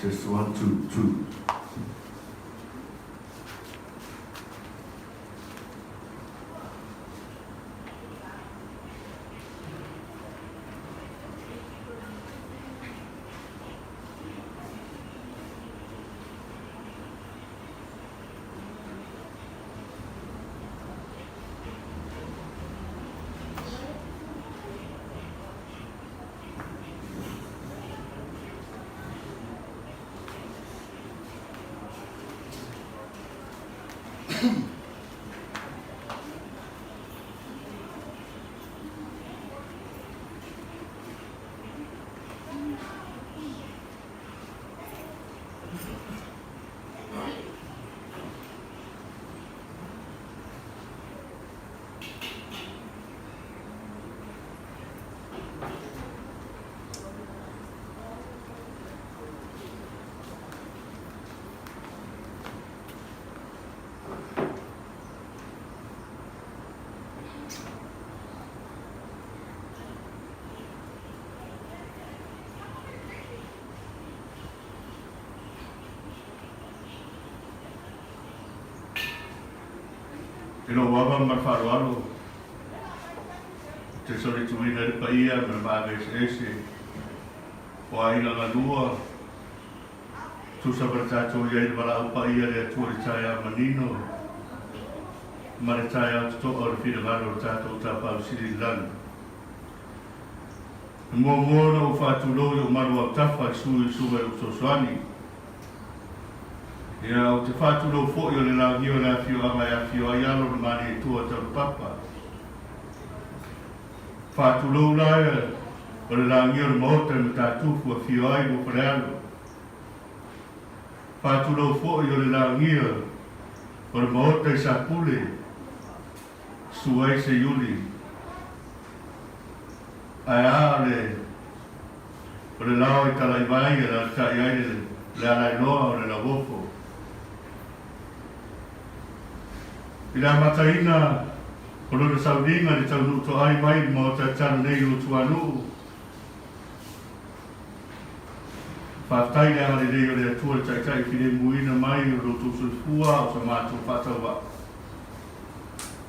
Just 1, 2, 2. E lo wava marwharoaro. Te sori tuina le paia, me mawe ese. O aina ngā lua. Tu sabaratato iai wala au paia le atua le tae a manino. Ma le tae au to o le whirangaro o tato o tapau siri lana. Mua mōna o whātuloi o maru au tafa sui suwe o sosoani. Ia o te whātulo fōi o le rangi o le awhio amai awhio ai alo le mani e tua tau papa. Whātulo laia o le rangi o le mahota me tātufu a whio ai o wharealo. Whātulo fōi o le rangi o le mahota i sapule. Suai se yuli. Ai aale o le lao i talai vai e la tai ai le alai loa o le lawofo. I la mataina o lona sauringa ni tau nuto ai mai mo ta tanu nei o tuanu. Whaftai le ale rei o le atua le taitai whine muina mai o roto sulfua o sa mātou whatawa.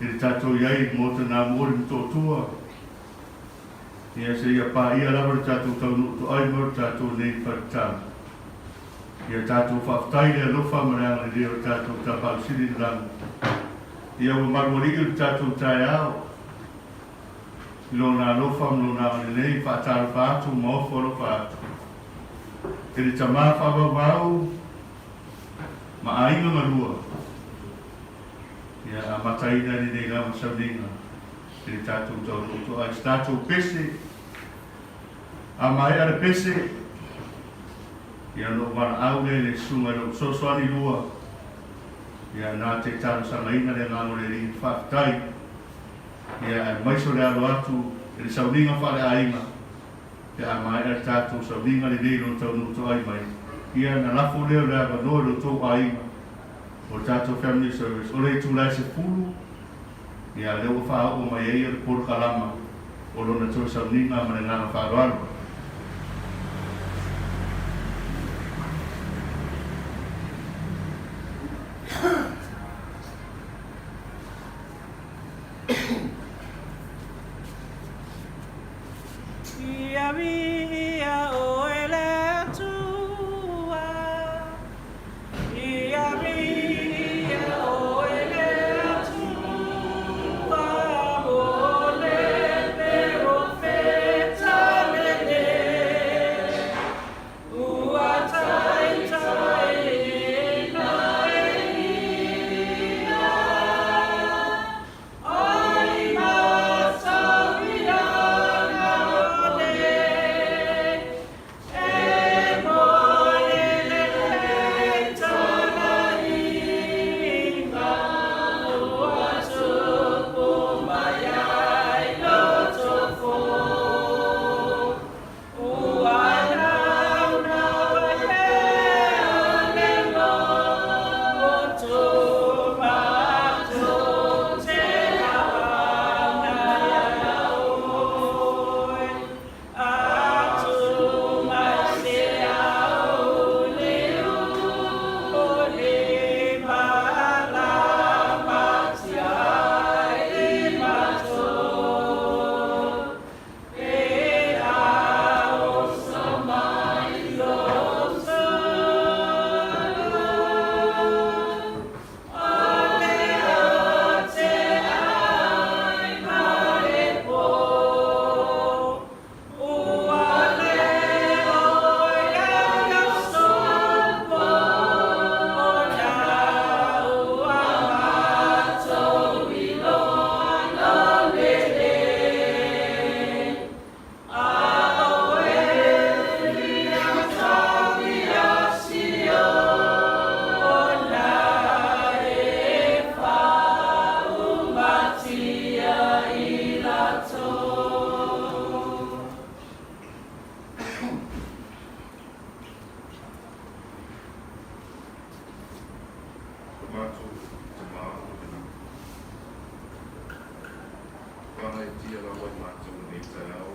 I le tātou iai mo ta nā mōri mto tua. Ia se ia pā ia lawa le tātou tau nuto ai mo le tātou nei wharitau. Ia tātou whaftai le alofa maranga le rei o tātou tapau siri lana. Ia o marwari o tātou tae ao. I lona alofa mlona o nei whaatara whaatu ma oforo whaatu. E le tamā whawawau ma ainga marua. Ia a mataina ni nei lama sauninga. E le tātou tau roto ai tātou pese. A mai ara pese. Ia no mana aule le sunga no sosoani lua. Ia nā te tāna sangaina le ngāno le ringi whaatai. Ia maiso le alo atu, e le sauninga whare ainga. Ia mai ar tātou sauninga le reino tau nuto ai mai. Ia na lafo leo le ava noa lo tau ainga. O tātou family service. O le tūlai se pulu. Ia leo wha o mai eia le poro kalama. O lona tau sauninga ma le ngāna wharoaro. Profeta tayao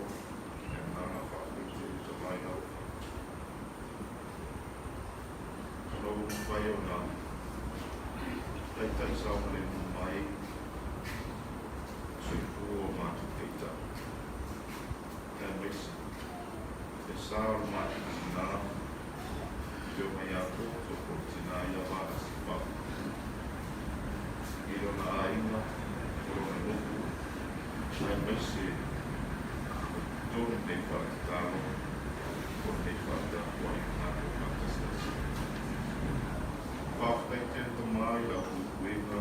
e mana whakute to mai au. Kano whai o nā tai saumare mo mai sui pū o mātu teita. Kia mesi, e sāru mātu tina, te o mai a kōto ko tina ia wāna si whaku. I rona a inga, o rona nuku, kia mesi, tōne nei whare tālo, tōne nei whare tā wai mātu mātastas. Whawhai te to mai la kukuinga,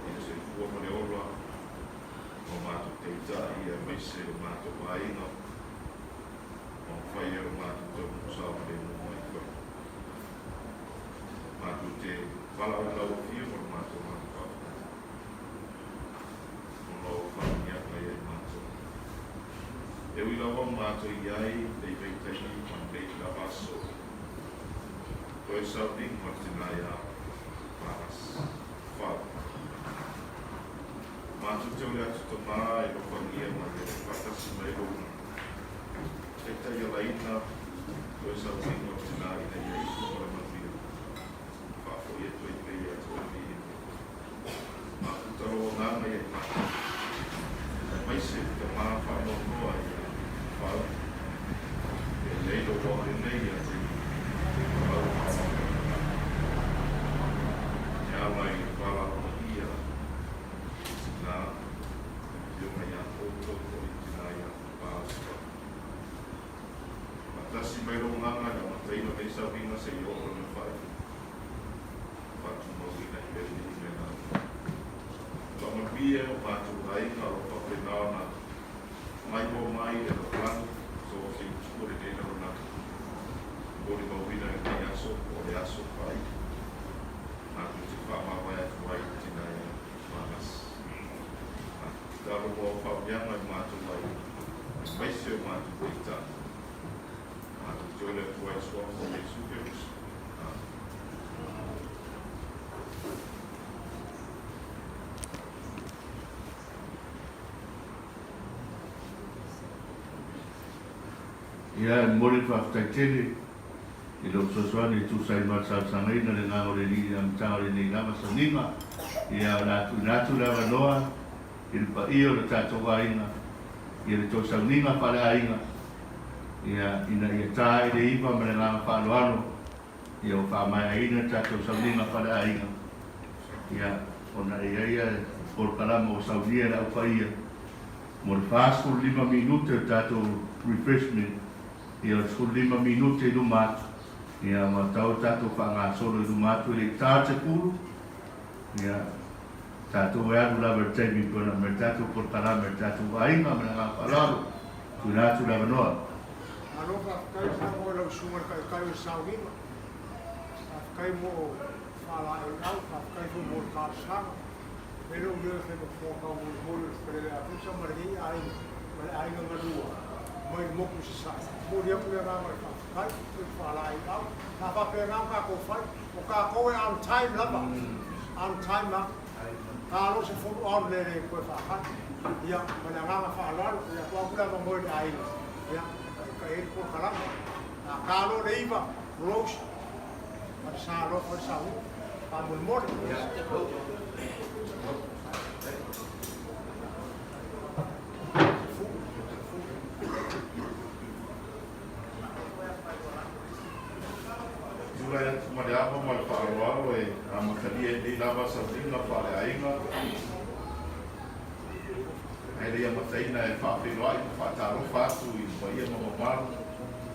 i se kua mare ora, o mātu teita i a meise o mātu wainga, o whai o mātu tōnu sāware mo mai kua. Mātu te wala o lau fia o mātu mātu whawhai. O lau whawhia kai e mātu. E ui lawa mātu i ai, dei veitahi, man dei la vaso. Koe sauting martinai a paras. Whau. Mātu te ule atu to mā e ropangia ma e whakasi mai rona. E tai ala ina, koe sauting martinai na ia isu mara mawhia. Whafo i atu e pei atu e pei atu. Mātu taro o ngānga e mātu. E maise te mā whanonoa i a whau. E leilo wāre nei a te whau. Mai wala o ia tina te mai a kōto ko i tina ia pāsua. Matasi mai ro nganga na mataina mei sawinga se i oro na whai. Whatu mawina i beri i me nā. Tama pia o mātu hainga o whaprenāna mai mo mai e no planu so se kore nei na rona. Kore mawina i mei aso o le aso whai. Mātu te whamawai atu wai tina ia whanas. Taro o whauianga i mātu wai. Maise o mātu teita. Mātu te ole atu wai soa o me sukeus. Ia mori whaftaitele. I lo sosuani tu sai masa sangai na le ngao le ni am tau le ni lama sanima ia natu lava noa il pa io le tato wainga ia le to sanima pale ainga ia ina ia tai le ipa me le ngao whaloano ia o wha mai aina tato sanima pale ainga ia ona ia por kalama o saunia la upa ia mo le fast food 5 minute tato refreshment ia le 5 minute i lumatu ia ma tau tato whangasoro i lumatu i le tāte kuru ia tato e anu lava teimi kona me tato portala me tato wainga me ngā whalaro kui nātu lava noa. Alo kai sa mo lau sunga kai sawinga. Kai mo fala e au kai mo ka sa. Pero yo se mo foca mo pero a puxa margi ai ngalua. Mai mo ku sa. Mo dia ku ra mai kai fala e au. Ka pa pe nga ka ko fai. O ka ko e on time lava. On time la. Ka lo se fo on le ko fa ha. Ia mana nga fa la ia ko ku la mo ai. Ia ka e ko kala. Ka lo le iva. Rose. Sa lo fa sa. Pa mo mo. Mare apa mai whaarwaro e amakari e nei lava sa ringa whare ainga. Hei rea mataina e whawhiroa i whaataro whātu i whaia mamamaru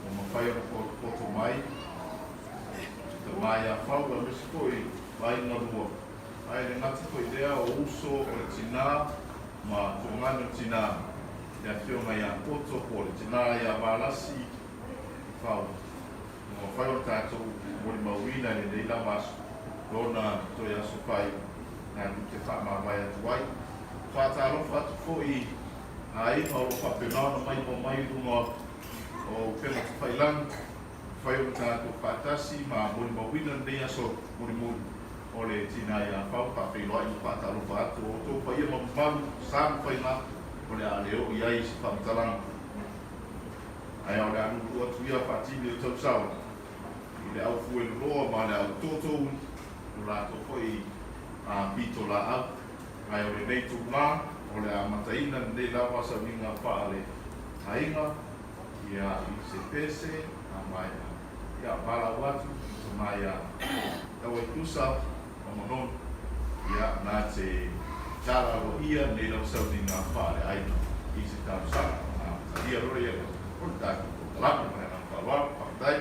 o mawhai o koto mai. Te mai a whau a misiko i wainga rua. Hei re ngati ko i rea o uso o le tina ma tōngana tina. Ia whio mai a koto o le tina i a wālasi whau. Mo whai o tātou mori mawina ni nei lamas rona toi aso whai nā te whamawai atu wai. Whātārofa atu fo i a inga o whapenana mai mo mai runga o pena te whailang. Whai o tātou whātasi ma mori mawina nei aso mori mori o le tina i a whau whawhiroa i whātārofa atu o tō whai e mamamu sāmu whai ngā o le a leo i ai si whamtaranga. Ai au le anu ua tuia whatini o tau sau. I le au fue roa ma le au toto o la toko i a pito la au. Ai o le nei tu ngā, o le a mataina nei la wasa winga wha le hainga, ia i se pese, a mai ia para watu, so mai a tau e kusa, o monon, ia nā te tara o ia nei lau sau ni ngā wha le hainga, i se tau sa, a ia roi e o le tāku o talapu, mai ngā whawar, whakatai.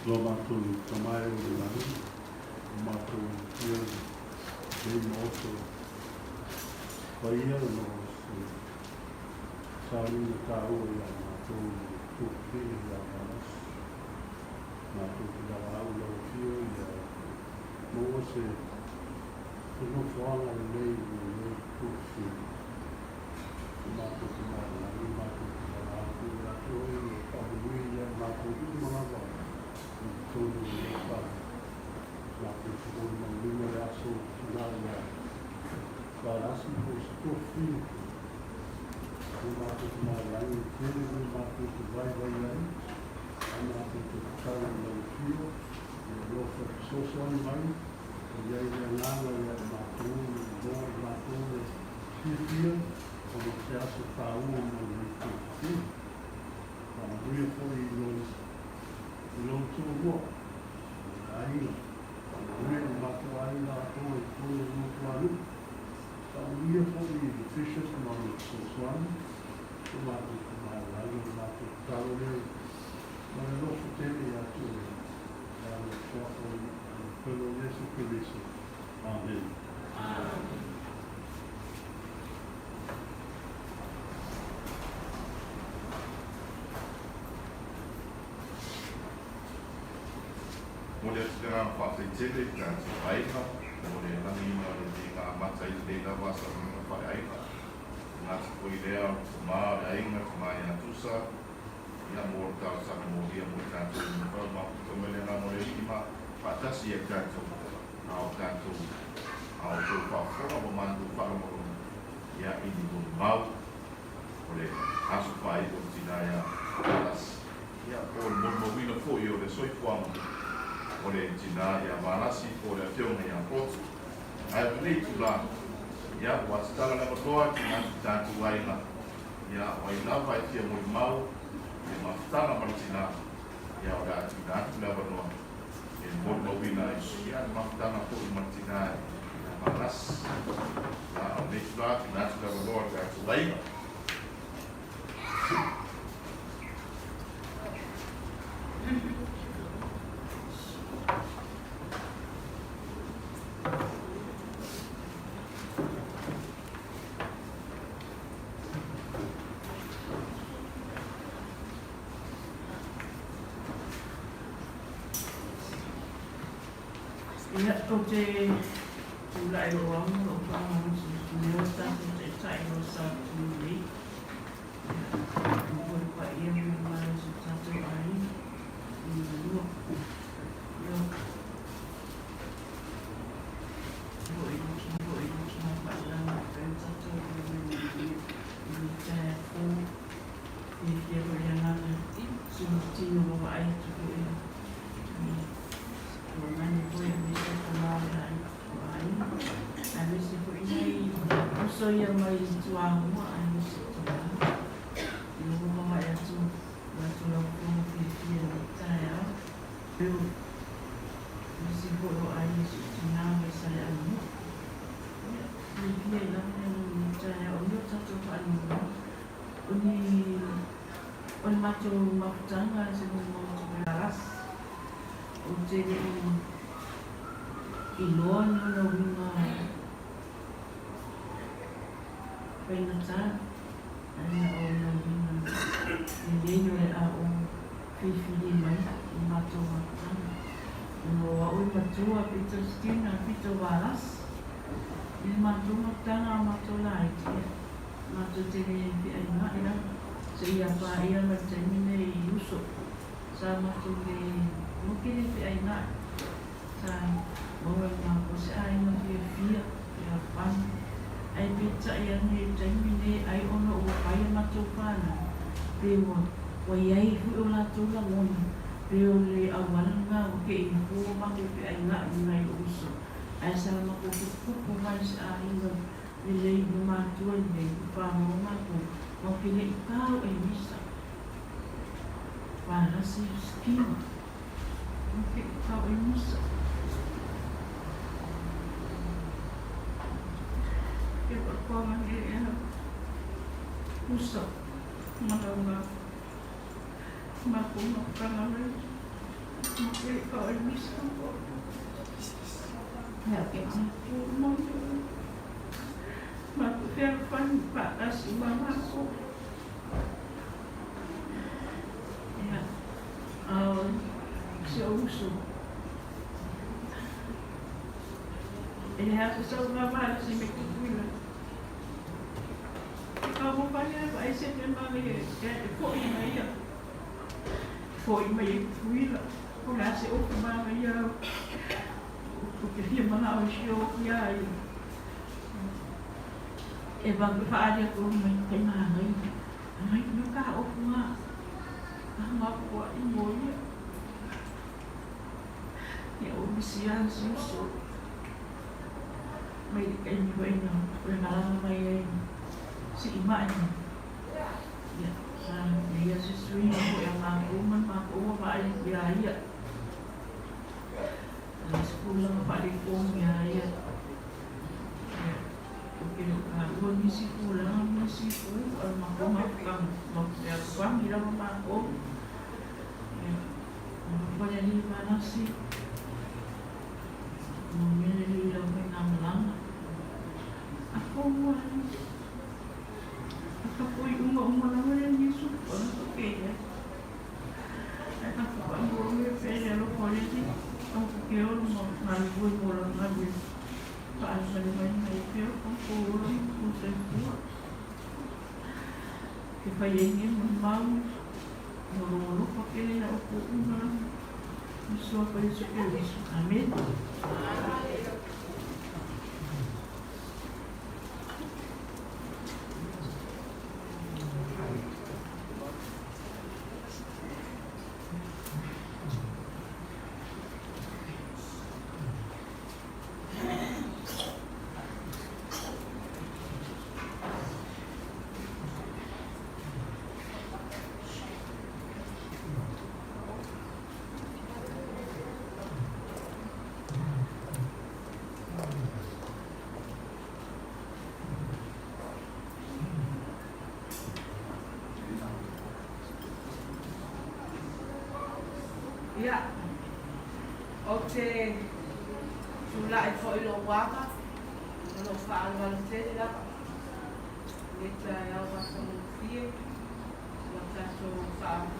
Lo mātou i tamai o le lahi, mātou i kia hei moto whaia no se sāri na tāua i a mātou i tōke i a manas. Mātou ki la au lau kia i a moa se tino whaanga i nei i nei tōke. Mātou ki la lahi, mātou ki la au i a tōi i a whahui i a mātou i mga wā. Tōru i a whare. Nā te whakori ma lima e aso ki nā ia whare asi ko se tō whiu. Ko mātou ki nā rangi tere ni mātou ki vai ai. A mātou ki tau lau whiu. I a lofa ki sosani mai. O iai rea ngāna i a mātou i nō mātou e whiwhia. O ma te aso tāua ma i tō whiu. Ka maria poi i nō I lo tō roa, aina, rea mako aina ato e tō no tuanu. Ka uia fōi i the fishes ma o Soswani, o mako ki mai aina, o mako taro reo. Ma e lofo tene i ato e, a o shako i whelo Yesu Kiriso. Amen. Amen. Mo le tira whawhaitele, ka te whainga, mo le rangi ma le te ngā mata i te lawa sa mga whainga. Ngā te koi rea, te mā ainga, te mā ia tusa, ia mō tau sa mō hia mō tātou i mwhau mā puto mele ngā mo le ima, whatasi e tātou, nā o tātou au tō whawhora mo mandu wharamoro ia ini mo mau o le aso whai o tina ia alas ia o le mo wina fo i o le soifuanga o le tina ia marasi o le ationga ia potu ai o nei tu la ia o atitala na matoa ki natu tātu waina ia o ai lava e tia mo i mau e mawhitanga maritina ia o le atina atu lava noa e mo wina i ia mawhitanga po i maritina Maras, o nei tu la ki natu lava noa ki atu waina Ia ko te ulai o amu o whanau si tuneo tātou te tai o sa tūri. Ia pa ia mi mai si tātou ai. Ia lua. Ia. Hoi ruki na whailanga kau tātou i tai o. I kia hoi anana. Sunu tino wa ai tuku ia. Mani foi a mesa tomada aí, a mesa foi aí, o sonho mais do amor, a mesa tomada, e o mamãe é tu, mas tu não como filha de taia, eu me seguro aí se tinha mais sair ali, e filha não me taia, o meu tato falou, o mato mafutanga se não moto o te i loa no winga whaina tā aina o na winga i leino e a o whiwhiri mai i mato matanga no a oi matua pito stina pito waras i mato matanga a mato lai tia mato te rei pi aina ina se ia pa ia ma termine i uso sa mato le mungkin itu aina sa orang yang posisi aina dia fia dia pan ai pizza yang ni termine ai ono o pai matupana pemo wayai fu ola tula mon peo le awalanga o ke info ma ke aina nai uso ai sa ma ko ku mai sa aina le ma tu le pa mo ma ko mo ke le ka e misa para si skima okay, kau ini musuh. Dia berkorban dia musuh. Malah maku makan lagi. Okay, kau ini musuh. Ya, kita mau maku firman Pak Asma maku. Ya, uso. Ele reação trabalho sem me cuidar. Como fazer vai ser de maneira foi meio cuida. Por assim o que vai eu porque ele mandava o show e aí evangelho com tem mais ai nunca o uma boa e boa ya usia susu mai kai ni vai no regalar mai si imagem ya dia susu ini yang aku vai ya la sekolah balik pun ya porque aku ni sekolah aku makan ya kuang dia makan banyak di mana sih Memilih lawan nama aku umur lawan Yesus pun okey ya. Aku bangun saya lo polisi aku kira mau ngalir bola ngalir pas main kira aku buat kita ini mau mulu pakai aku Yesus apa Yesus amin. Ia, o te tula e fo ilo waka, o lo whaalwala tere lava. E ta iau waka mo fie, o tato whaamu,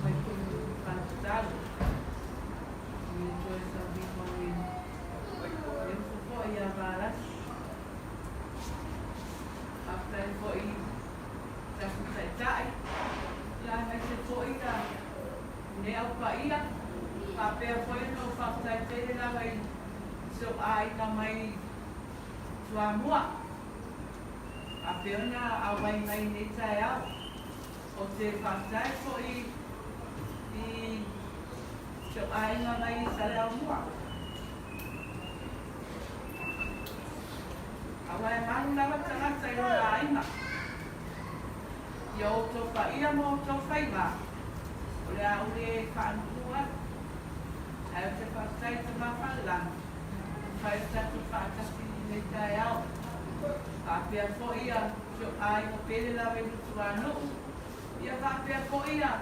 mai kunu whaatutalo. E to e sa viko e fo i a vārasi. After e fo i taku taitai, ia mai te fo i ta ne au pa ia, pa pēr fo i no whaatai tere lava i so ai ka mai tua mua. A peona a wai mai nei tae au. O te whaatai fo i so ai nga mai sale au mua. A wai manu lava tangata i rola aina. Ia o tō whaia mo tō whaima. O le a ule whaanukua. Ai o te whaatai te mawhalang. Whai tatu whaatasi nei tae au. A pia fo ia so ai o pere lawe nutu anu. Ia ka pia fo ia.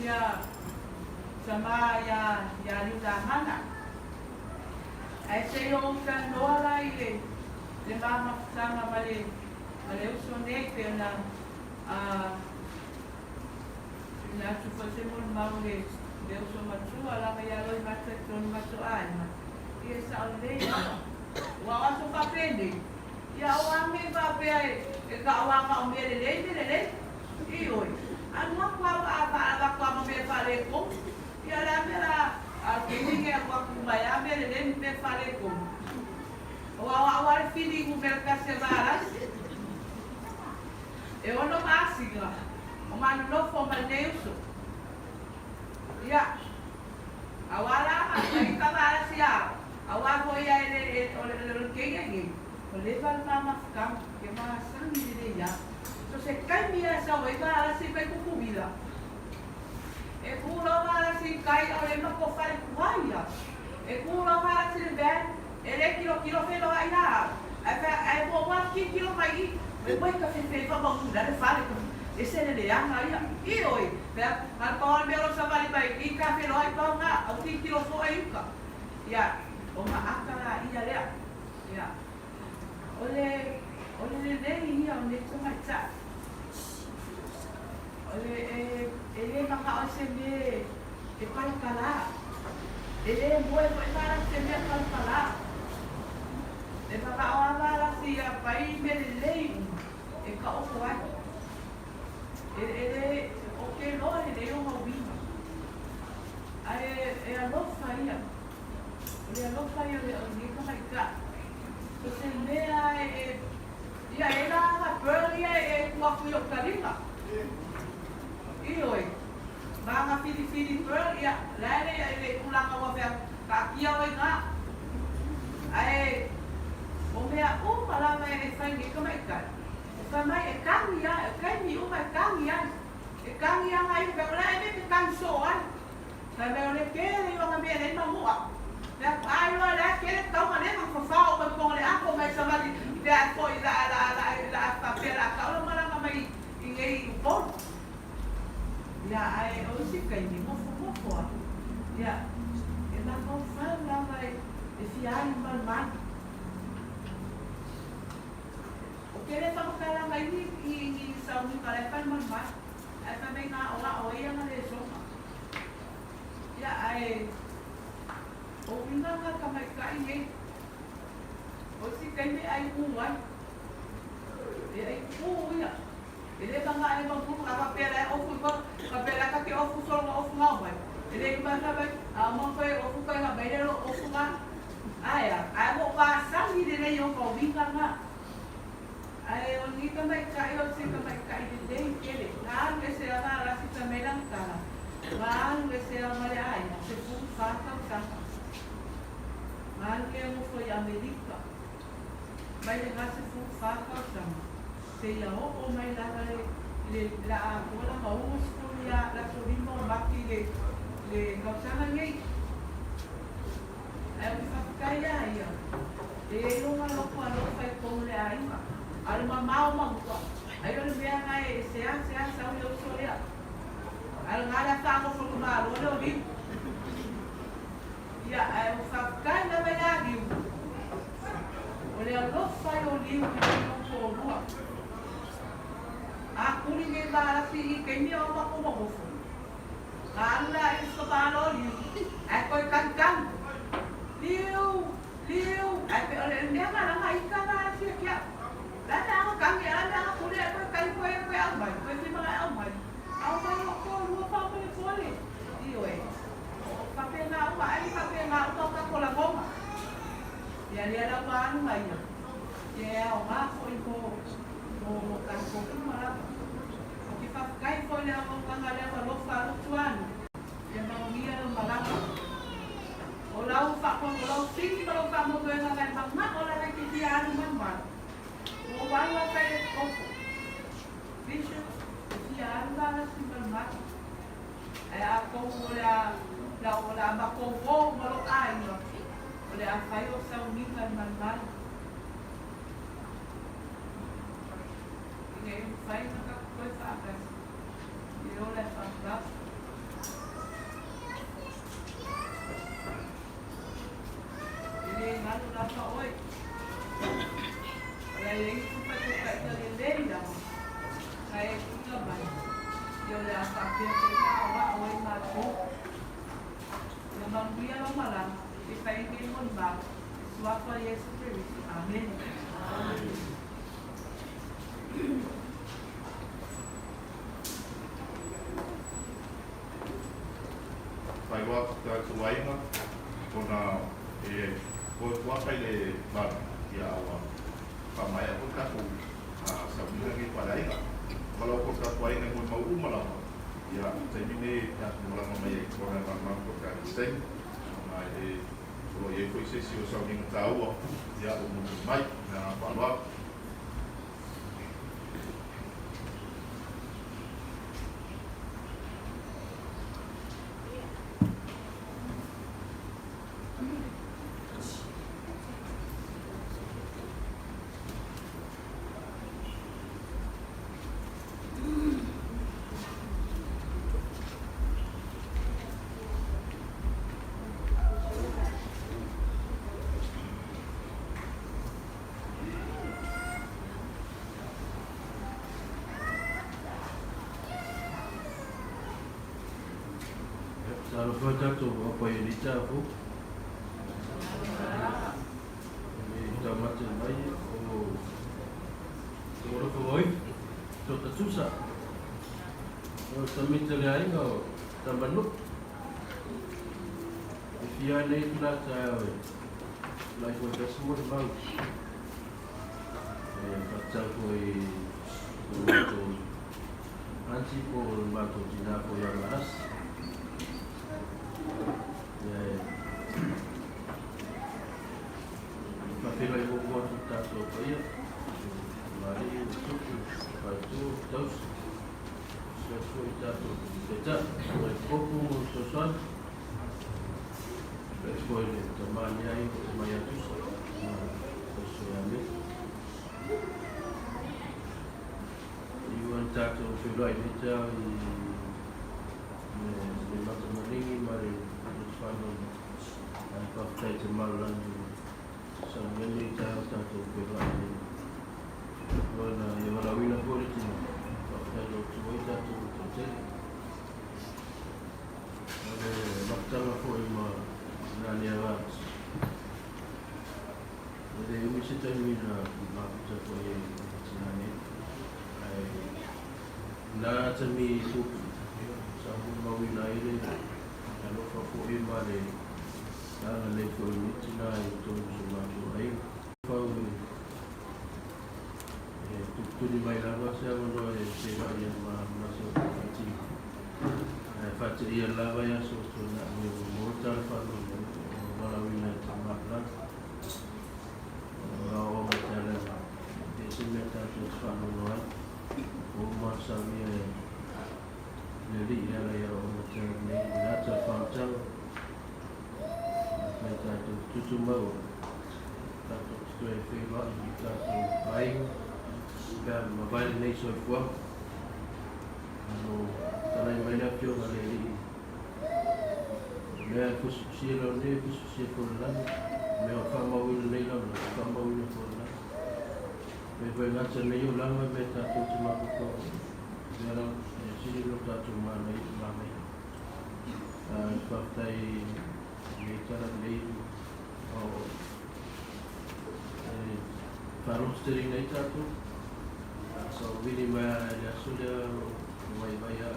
Ia sama ia riuta hana. Ai se o ka noa lai le mama tanga male uso nei pe na na tu fose mo maule de uso matua la mai alo i mata tonu matua ai. Ia sa o nei. Wa aso ka pende. Ia o ame va pe e ka wa ka o mere le. I oi. Anu kwa kwa mo me fale ko. Ia la mera a keninga kwa mai ame le me fale ko. O feeling o mercado varas. Eu não máximo. O mano não foi mal neuso. Ya. Awala aí tava assim a. Awa foi ele o que é? O levar mama ficar que mais sangue de ya. So se cai mira essa vai para assim vai com comida. E puro para assim cai olha não pode fazer vaia. E puro para assim bem ele kilo felo ai na. Ai vou aqui kilo mai. Eu vou café feio para mudar de fala. Esse é ele anga aí. E oi, tá? Mas para meu sabali vai e café lo ai para na. O kilo foi aí cá. Ya, o ma akara ia le. Ya. Ole dei ia o neto mai tá. Ele maka o se me e para kala. Ele boa para se me para kala. E papa o avara si a pai melei e ka o kuai. Ele o que lo ele o mobima. Ai e a lo faria. Ele a lo faria o ni ka mai ka. Se mea ia era a pearlia e kua kui o karinga. I oi. Manga fili pearlia. Lele ele ulanga wa fa ka kia o nga. Ai o mea uma la me fai ni como é que fa mai e kangia e kai uma kangia e kangia ai ka la e me kan so ai ka me ole ke e o me le no mo ya ai lo la ke le tau mane ma fa o ko le a ko mai sa mali de a foi la fa pera ka o mala mai ingei po ya ai o si kai ni mo fo ya e na ko fa la mai e si ai mal ele está buscando mais e saúde para ele faz mais mais é também na hora ia na região e aí o vinho na cama cai nem o se cai nem aí vai e aí ia ele está lá ele vai para a pera ou foi a pera que o fu só o fu não vai ele que vai saber a mão foi o fu cai na beira o fu lá aí vou passar e ele não vai vir lá ai o ni também cai o se também cai de dentro ele lá esse é a raça também não tá lá esse é a malha se for faca mas que não foi a América vai levar se for faca se ia o mais lá le a bola maus ya la sorimo baki le causava ninguém aí o faca ia e não a louco faz como le aí Al mamau mangko. Ayo lebih ngai seang sauli usulnya. Al ngala sa ako sa lumalo, no, di? Ya, ay usapkan na ba lagi? Wala los sa'yo, di mo yung polo. Ako rin yung barasi, kanya ako makumagufo. Kala yung sa palo, ako'y kagkang. Liu, ay pero hindi nga lang ay ka na siya kaya. Lada ako kami, lada ako rin ako kayo albay, kasi mga albay. Albay ako, luwa pa ako yung poli. Iyo eh. Kape nga ako, ay kape nga ako ako lang goma. Yan lang pa ano nga yun. Yeah, ako nga ako ito. Kan ko kung marap. Kaya ko na ako kangalan sa Los Salutuan. Yan ang umiyan ng malaki. Olaw sa kung olaw sing kalau kamu tuh yang akan banget olah lagi dia man man. Wala kayo ko. Bishop dia ala sing banget. Ay ako wala ba ko malo ay no. Wala kayo sa umikan man man. Okay, fine na ko sa akin. Yo la sa Lalu nasa oy. Kaya yung suka-suka ito yung deli lang. Kaya yung laban. Yung lasapin ko ikawa, oy mato. Yung bangbuya lang malang, ipaingin mo ba? Suwapa Yesu Christ. Amen. Pai wa ka tuainga kona ko pai le ba ya awa pa mai ko ka ku sa bila ni palainga kalau ko ka tuainga mo mau umala ya jadi ni ya mula mai ko na ma ko ka stay mai ko ye ko se si o sa ni tau ya o mo mai na pa Kalau kata tu apa yang dicap tu, ini dah macam baik. Oh, orang koi, tu tak susah. Kalau kami terlihat kau tak banuk. Ia ni pula saya, like kita semua bang. Baca koi, tu anci pun batu tidak koi yang las. Papel aí vou botar a sopa aí, Maria, suco, batu, terus, susu jatuh, kecap, kopi, susu, ekspor ini, temannya ini, temannya tu, susu yang ini, iwan jatuh, sudah ini jauh, macam ini, mari, Panon, pakai cemaran, sambil ni jauh jatuh berani. Mana yang malam ini boleh cuma, pakai lokal jatuh terjadi. Ada macam apa yang nani awak. Jadi ini cerita ni macam apa yang nani. Na cami tu, sambung mawin air. Kalau kau balik, jangan lekor ini cina itu semua tu air. Kau tu di mana lava saya mendoa sebab yang masuk faci. Faci yang lava yang susu nak mutar falu malam ini termakan. Orang macam di sini tak falu luar. Rumah saya jadi ialah yang macam ni, nak terpantau. Kita tu cuma satu setengah film, kita tu baik dan mobile ni soal kuat. Kalau tanah mana pionga le li. Mea kususia lo ne kususia fulani. Mea whamawina nei lau na whamawina fulani. Me koe ngata nei o langa me tātou te makuko. Mea lau siri lo tātou mānei māmei. Whaftai me tara nei o whanosteri nei tātou. So really mea ya sulia mai mai a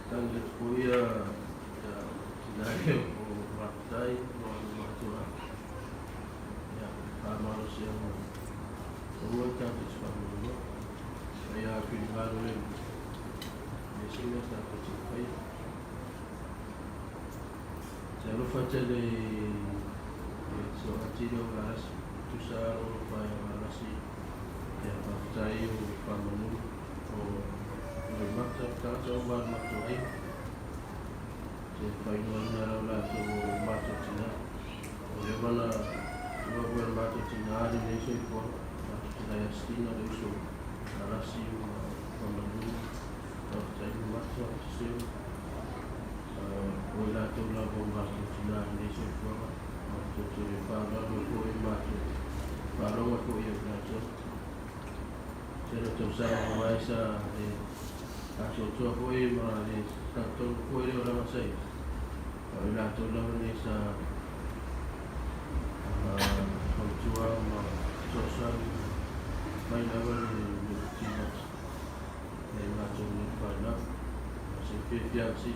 tangi kuia nai o matai o matua ya pamalo sia mo o tanto spamolo ya filmado le mesina tanto ci fai se lo faccio so atiro gas tu sa lo fai ma si ya paftai o pamalo o mata kata o mata ai se fai no na la to mata tina o le bala o mata tina ari nei sei po tina ya stina de so arasi o pamalo paftai o mata se o la to la o mata tina nei sei po mata to le fala o ko e mata fala o ko e mata pero te usaba como esa asocio fue más tanto fue de la seis la toda la esa cultura más social más level de chicos de la zona para se que ya sí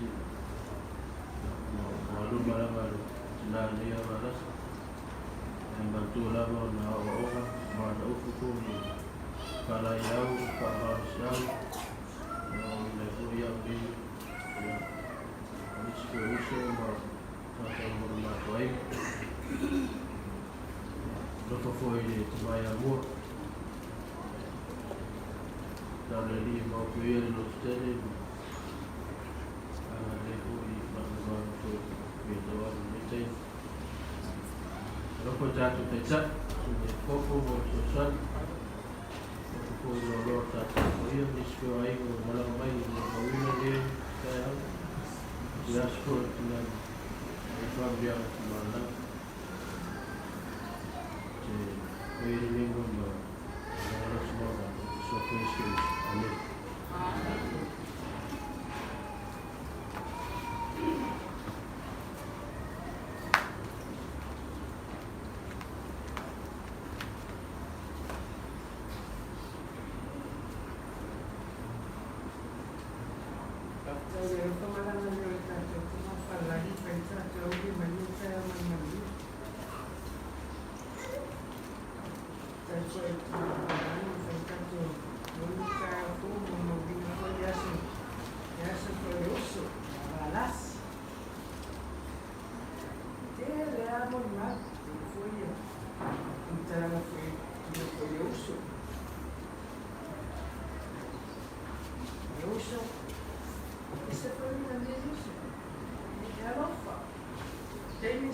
no lo para la línea para en cultura na hora más ocupo para yau, para yau, le fui a abrir, uso más ahí. Lo que fue tomar amor, darle lima o cuidar de los ustedes, le fui para el lo que ya tu pensar, un poco social. Ko lo ta ia disco ai ko mala mai ko ina le ta ya sport na fa via mala che poi vengo ma la smora so questo amen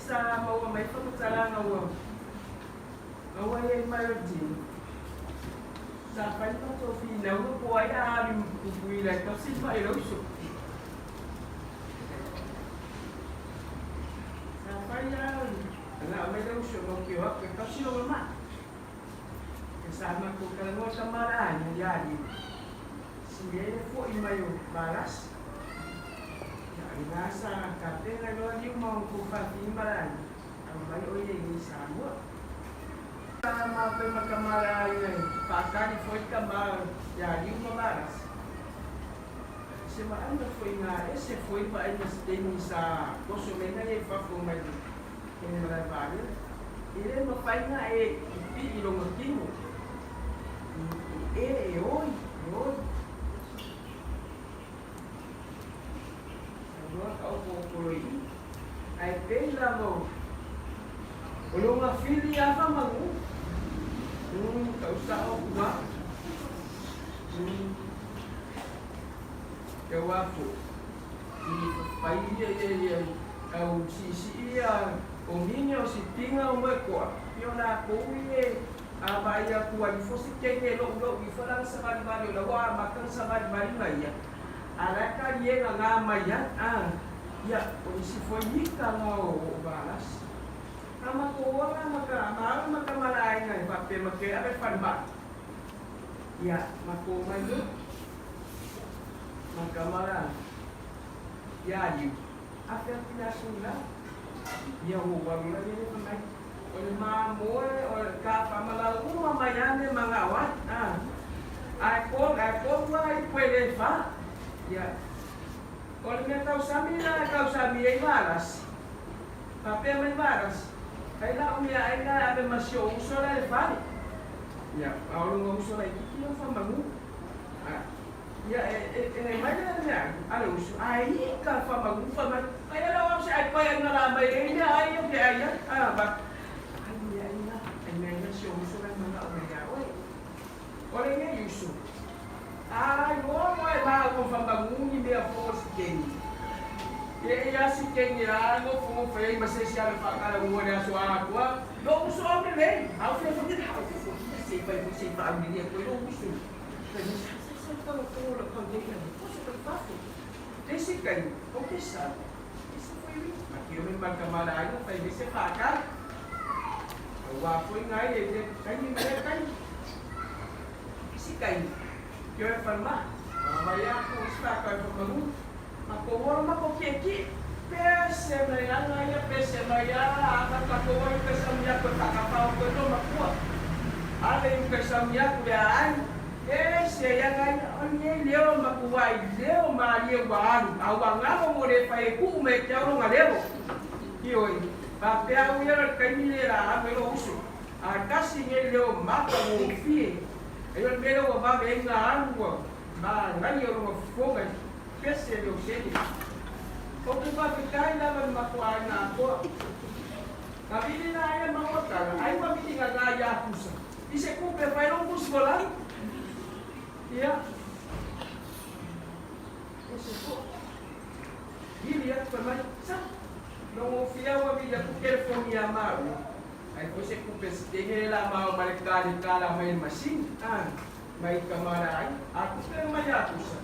sa mau mai fa tsala na wo no wa ye mai ti sa pa ni to fi na wo po ai a ri ku ila to si mai lo so sa pa ya na mai lo so mo ki wa ke to si lo ma ke sa ma ko ka mo sa mara ni ya ni si ye fo i mai o baras nasa kapela lo di mau ku fatimbaran ambai oye ni samua sama pe makamara ye pakani foi kamar ya di uma baras se ma anda foi na esse foi para ele tem sa consumena ye fa fuma ni mara vale ele no pai na e pi lo motivo e oi ai pela mo o uma filha a magu causa uma eu acho e pai ele o se o menino se tinha uma coa eu na coa a vai a coa e fosse quem ele logo e falar essa vai o la wa makan sa vai ya ala niega ngā mai ia, o isi foi ika ngā o balas. Ama koa maka malainga e pape make abe whanma. Ia, mako mai no. Maka mara. Ia, iu. Afe atina sula. Ia, ho warula nene kamai. O le moe, o le ka whamala uma mai ane mga wat. Ai kon wai puele fa. Ia. O le mea kausami na kausami e varas. Pape mai varas. Kaya na umia ay na abe masyo uso na e fari. Ya, paulo nga uso na ikiki yung famagu. Ya, may na niya. Ano uso? Ay, ka famagu. Kaya na ako siya ay payag na lamay. Ay niya, ay yung kaya. Ba? Ay niya, ay na. Ay may masyo uso na mga umaya. Oy. Oy niya uso. Ay, mo ay ba akong famagu. Hindi ako si Kenny. Ia si Kenny lá, não foi, mas se ela fala o olho a sua água, não uso a mulher. Ao fim do dia, você vai a menina com o uso. Mas você está no colo com ele, você está fácil. Esse Kenny, o que sabe? Esse foi ele. Aqui eu me marca malai, não faz esse faca. O ar foi na ele, Kenny, Kenny. Esse Kenny, que eu ia falar, amanhã com os facas do maluco. Makoworo makokeki pese maya akan makoworo pese maya kakapau kono makua ale yung pese maya kuliaan ese yang ay onye leo makuwai leo malie waanu awanga mo le pai ku me tao ngaleo hioi papea uya kanile la amelo usu akasi nge leo maka mo fie ayo melo wa ba venga ango ba ngani yo fonga pese eu sei. O que vai ficar ainda vai macuar na água. A vida na área mal cara. Aí vai me ligar na área puxa. E se cumpre vai não buscar lá. Ia. Esse pô. Iria para mais. Não fiel a vida porque ele foi me amar. Aí você cumpre se tem ele lá mal marcado e cara mais assim. Mas camarada, a cumpre mais a puxa.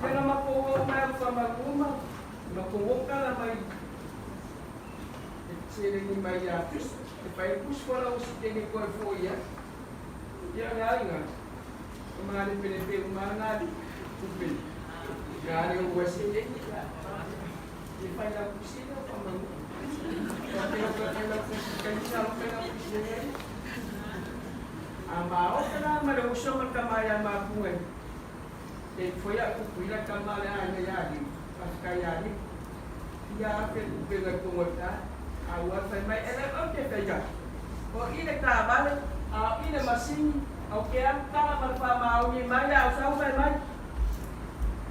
Kaya makuha na pamaguma, makuha ka na may sila ni may yatis, ipaypus ko lang sa tingin ko po yan. Yan nga, kumali Pilipino, mangali, kupil. Gani yung wasili, ipaypus sila pamaguma. Pagkakailang po sa kanisa, pagkakailang sila. Amao ka na, malusong magkamaya makuha. Foi a cuida camarada ali, as caiadas, e a pela conta, a outra mas ela o que fez já? O ele trabalha, a ele assim, o que é cara para falar o mais a só vai mais.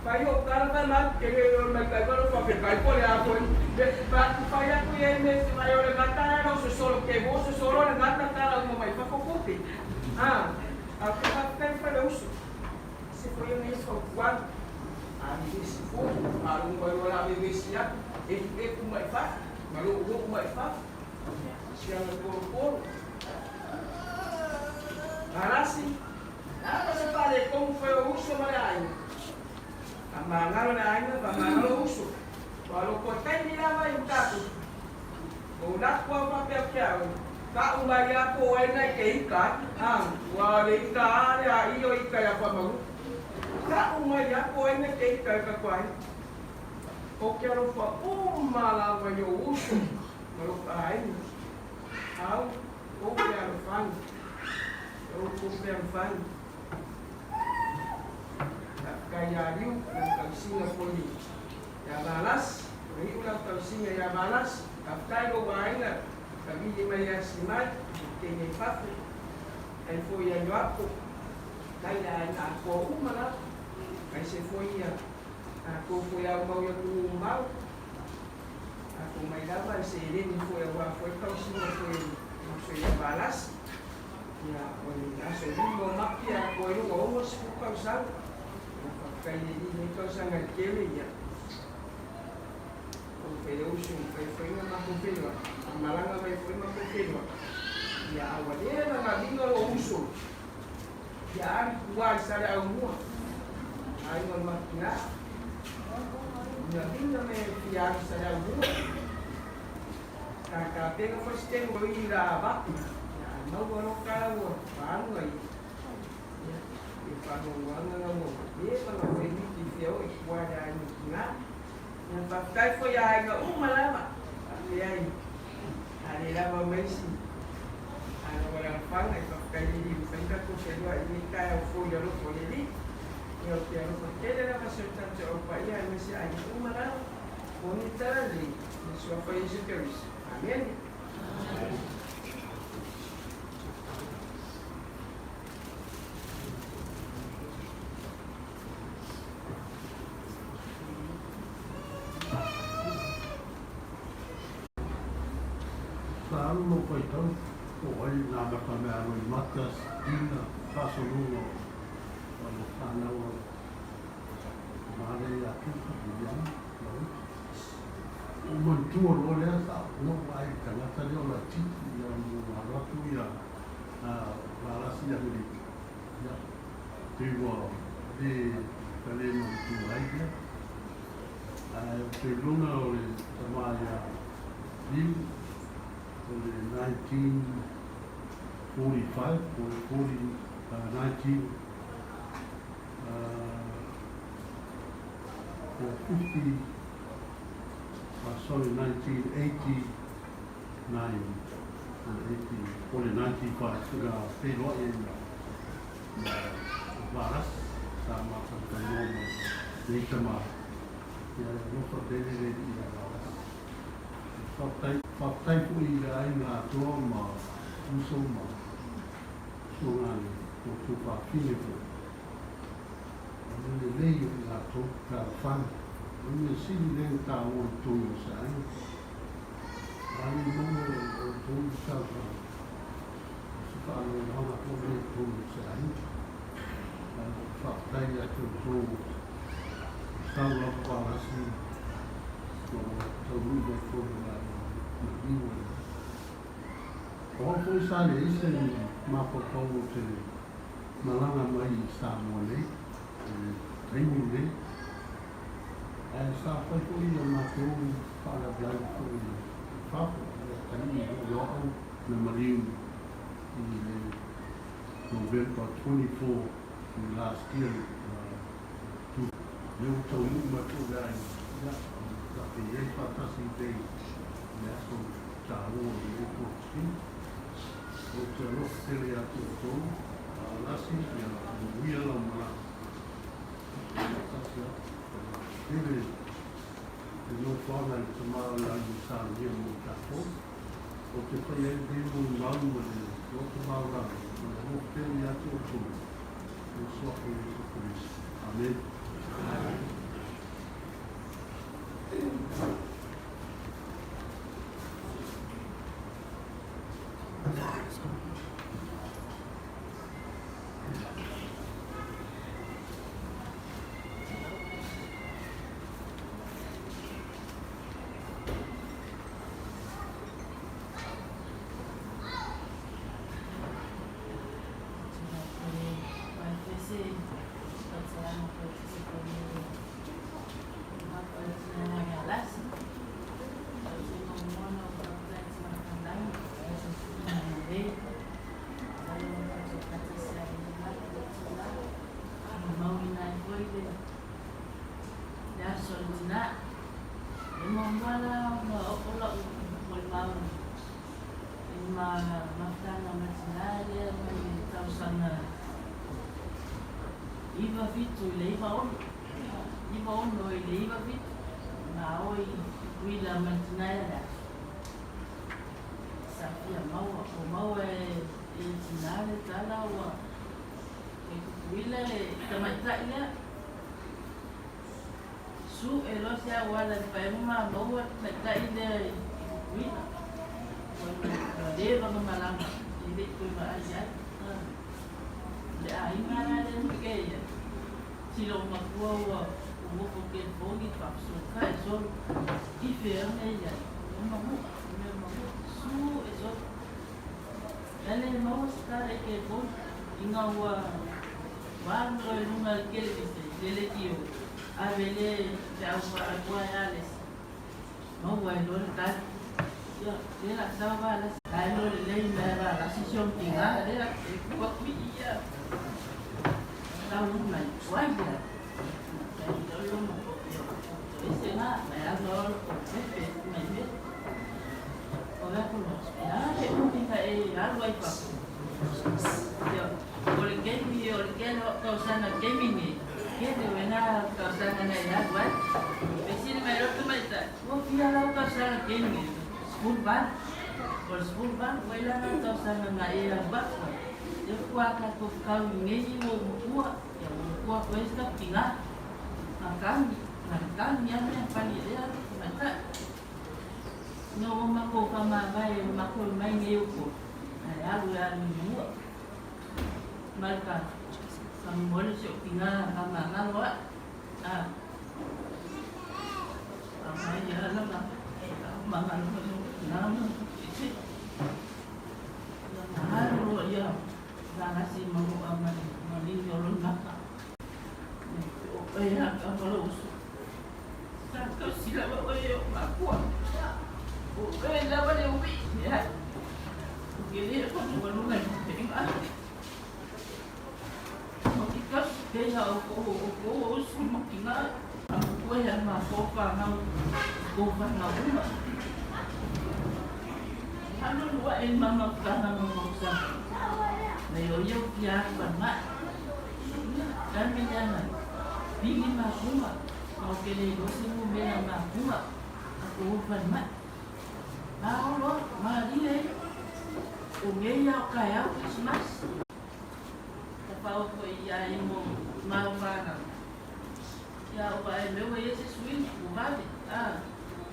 Vai o cara vai mais que ele me agora para ficar por lá foi. Vai a cuidar mesmo, vai o gata não se solo que você solo o gata cara uma mais para copiar. A que vai fazer isso. Se foi o mesmo quando a se for, a um lá bebê se já, ele como é fácil, mas o como é fácil, se ela colocou, assim, você fala como foi o uso da ainda, a mangar na ainda, a mangar o uso, falou que tem lá vai um caso, o lá qual papel que é Ka umaya ko ay na keika, wale ka ya iyo ikaya pa magu. Ka umaya ko ay na keika ka kwai. O quero fa mala wa yo uso. Malo ai. Au, o quero fan. O quero fan. Kaya liu ng kalsinga po ni. Ya balas, may ulang kalsinga ya balas. Kapkay ko ba na kami di maya simay, tingin pato, ay foi a yoapo, kaya ako umala, ay se foi a, ako foi a mau ya kumau, ako may laban, se rin foi a foi kausino foi a balas, ya, so rin mo makya, ako yung omos po kausan, kaya din kausan ng kele ya, pero usung, foi nga makupilwa, malanga may foi makupilwa. Ya awadera na mabinga o uso. Ya ari kuwag sa laumua. Ay mo makina. Ia vinga me fiatu sa lau mua. Ka pega foi stengo i la vapi. Ia mau ano ka ua whanua i. Ia whanua nganga mo. Ia wanga whengi ki whio i kuara ai ni ki ngā. Ia whafkai foi ai ngā umalama. Ale ai. Ale lava maisi. Ana wala whanga i whafkai i li. Whenka ko whenua i ni kai au fōi alo fōi li. Ia o te alo whakele lava se o tante o pa ia i mesi ai ni umalama. Koni tara li. Ia sua whai Jesu Christ. Amen. Selalu mau paitau, ai nama kami anu matas dina pasolungo, kalau sana orang mana ya kita bilang, mentua oleh tak, no baik karena tadi orang citi yang malah tu ya, balas yang di, ya, tiba di kali mentua aja, sebelum oleh sama ya, di 1945 or 1995 sudah pelok yang baras sama dengan di Kemar yang lupa dari baras. Faktai pun ia ingat tua ma usoma sungai untuk pakini pun. Ini lei ingat tu karfan. Ini sini yang tahu tu saya. Kami mana tu siapa? Sekarang orang tu tu saya. Faktai ia tu sama parasi. Tahu dia tu Kalau pun saya isi mapa kau te malanga mai Samoa ni, training ni, sa pai ko ina matu para biar ko ina papo tani yo na mariu in November 24 last year to yo to matu dai ya tapi ye patasi dei Naso tahu itu sih, kalau kita itu nasi yang dia lama, ini itu forma semua lagi sambil mencapai, untuk saya dia membangun untuk malam, untuk kita itu sesuatu yang tulis, amin. Iva vitu ile iva ono ile iva vitu na oi kuila mantinaya da safia mau e tinale tala wa e kuila tamata ile su elosia wala paema mau ta ile kuila deva malama ile kuila aja ya imana den keya silo makua o porque fogi papso kai so iferne ya mamu su eso ele mau estar que bon ingawa wando nunga kele viste dele tio avele te au ales. Mau ai lo ta. Ya, dia nak sama alas. Ai lo le la session tinga dia ko ya. Tahu mai. Wai dia. Ai lo mo. Ese na, me ha dado me. Ora ko lo. Ya, te pinta algo aí pa. Yo, porque que no causando gaming. Que de buena causando na ya, what? Decir me lo tu meta. Wo pia la causando gaming. School ban. Por school ban, wala na causando na iya ba. Yo kuha ka ko kau ngi mo kuha. Ya mo kuha ko esta pinga. Makan yang panggil mata. No mako kama vai mako mai ngeu ko. Ai ya ni mo. Malka. Kami boleh siap tinggal kama ngalo. Apa ya lah. Mangan nama. Haru ya. Nasi mau aman. Mani nyolong maka. Ya kalau tak sila bawa aku. Dah boleh ubi ya. Gini aku belum tengok. Makikas kaya aku semua tinggal. Aku yang masuk kanal, bukan nama. Anu dua mama kanal mangsa. Nayo pihak banyak. Dan menjangan. Bingin makuma. Mau kini dosi mu bilang makuma. Aku banyak. Allah, mari Ungeya kaya Christmas. Tapau ko iya mo maufana. Ya uba mewa yesi swing ubabi.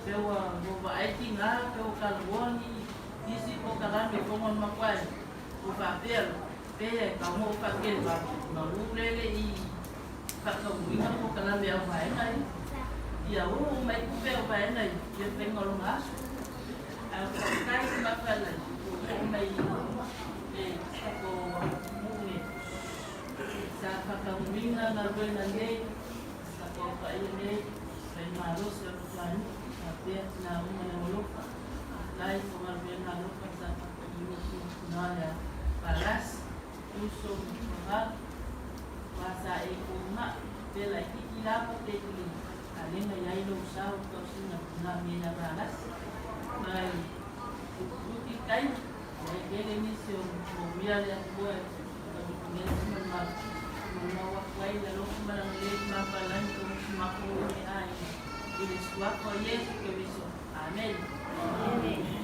Pewa uba aitinga pewa kalwoni isi ko kalame kongon makwai. Uba pel pe kamu pakel ba. Maulele I kakawinga ko kalame uba ngai. Ya mai ku pe uba ngai. Ye pengol mas. Kai makala. May ako muni sa kakawinga na gawin sa kapainay ay maros sa plan sabi na umanulok lain kumarbiyan halok sa kakawinga palas uso mga wasa ikuma pela ikilapat ito alin na yaylo sa kasi namin na palas may uti kayo Ele iniciou o dia depois mesmo na wakwai na lo marangay mapalan kung makuli ay iliswa ko Yesu Kristo. Amen. Amen.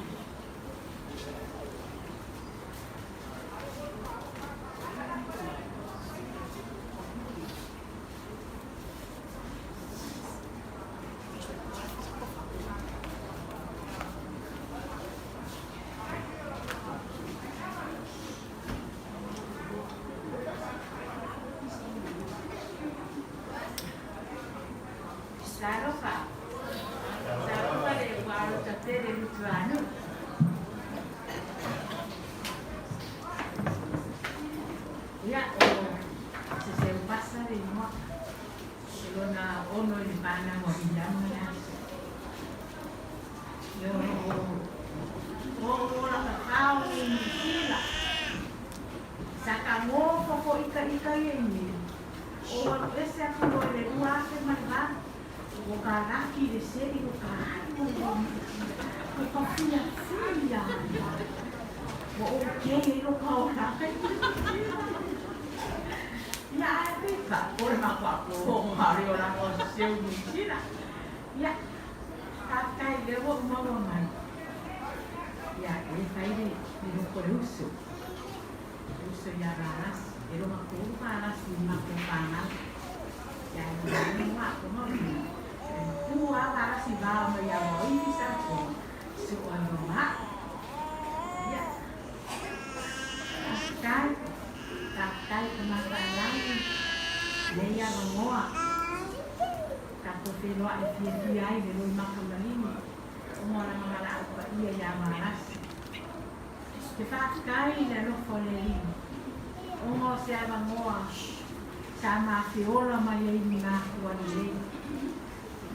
sa mafiola mai ai ni ngā kuani lei.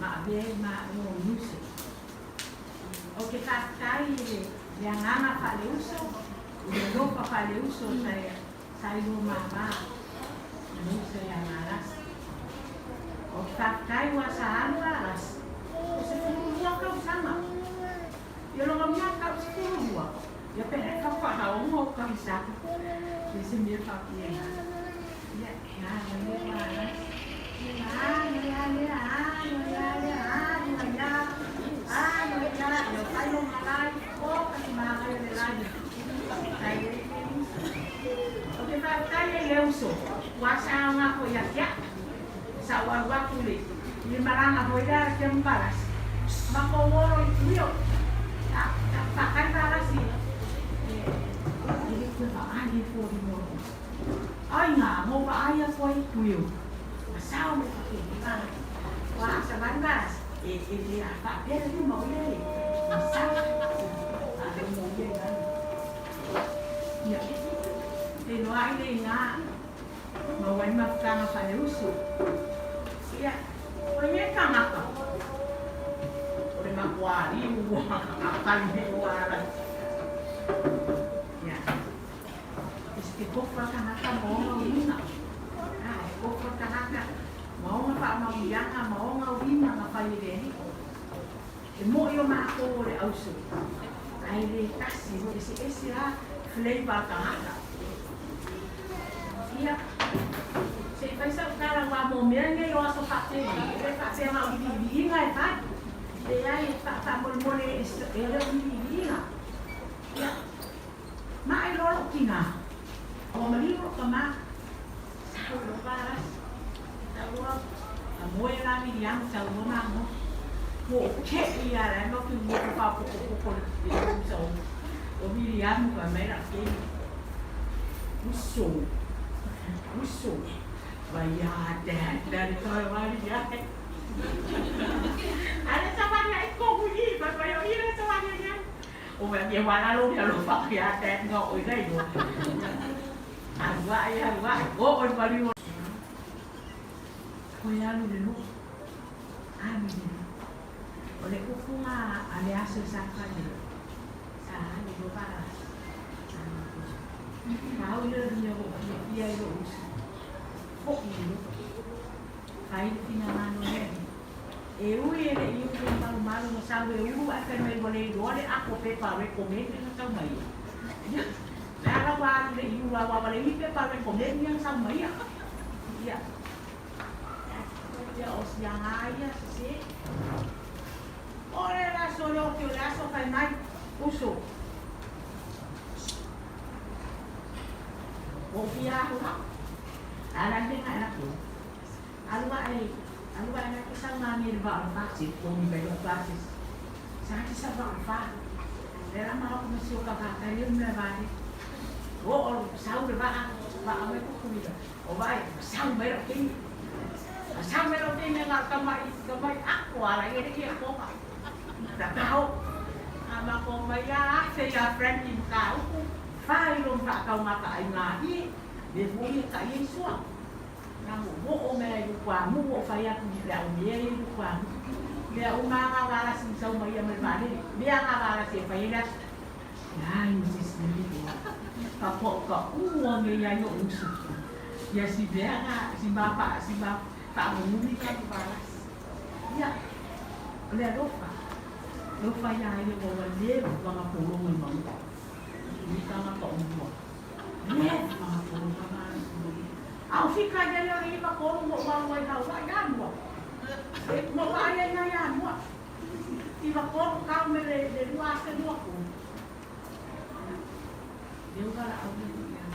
Ma'awe ma'o nusu. O ke whakatai le anganga whaleuso, le lopa whaleuso sa ilo mama. Nusu e angaras. O ke whakatai wa sa anu aras. O se whurua kau sama. Ia longa mea kau se whurua. Ia pere kau whakaongo kau saka. Ia se mea whakienga. Ia ngā aras. Wasanga ko ya sa warwa kuli ni maranga ko ya kembaras makoworo iyo pakai barasi ini ko ba ani ko mo ai nga mo ba aya ko iyo sao mo ka wa sa bandas apa dia ni mau ye sa ada mau ye kan ya no ai ni nga mawai mafkanga whaleusu. Ia, oi me kangaka. Ore makuari ua, akali ua. Ia, isi kofra kanaka maonga uina. Kofra kanaka maonga pa mauianga, maonga uina nga whaireni. E mo i o mako ore ausu. Ai le kasi, esi la flavor kanaka. Ia, se paisa kara wa mo menge yo aso pate e pate ma bibi nga e pa e ai ta mo mo le e le bibi nga ya ma ai lo kina o ma libro kama sa lo para ta lo a mo e la mi yang sa lo ma mo ko ke ia la no ki mo pa po so o mi yang ka me la ke uso vaya dari Taiwan ya ada sama dia ikut bunyi bapak yang ini sama dia oh dia mana lu dia lupa ya dan nggak oi dai do agua oh on bali ko ya lu dulu ami oleh kukunga ale aso saka dia sa ni do para kau dia ko dia itu kok ini kain pinamano e ui ele iu ke malu no sabe u akan me boleh dole aku pe pa recommend na sa mai la wa le iu wa boleh pe pa recommend yang sa mai ya ya os yang aya si ore la solo que la so fai mai uso o pia anak dia anak tu, alu anak kita ngambil bahan vaksin, kami bayar vaksin, sangat sabar vaksin. Dalam malam masih kakak kalian melewati, oh sahur bahan itu kuda, oh baik sahur bayar ini nggak kembali aku ala ini dia kok, tak tahu, ama kau bayar saya friend ini tahu, file tak kau ngapain lagi. Dia boleh tak Yesus. Namu mo me kwa mo fa ya ku dia o me kwa. Dia o ma ga wala sin sa mo ya me vale. Dia ga wala se fa ina. Ya Yesus ni dia. Pa po ko o me ya yo usu. Ya si dia ga si bapa tak mo ni ka balas. Ya. Le rofa. Rofa ya yo ko le mga pulong mo. Ni ka nga ko mo. Lihat mga pulong ka nga. Ang fika dyan yung iba ko, mawaway daw, yan mo. Mawayan na yan mo. Iba ko, kami leluwasan mo ako. Di ba na ako yan?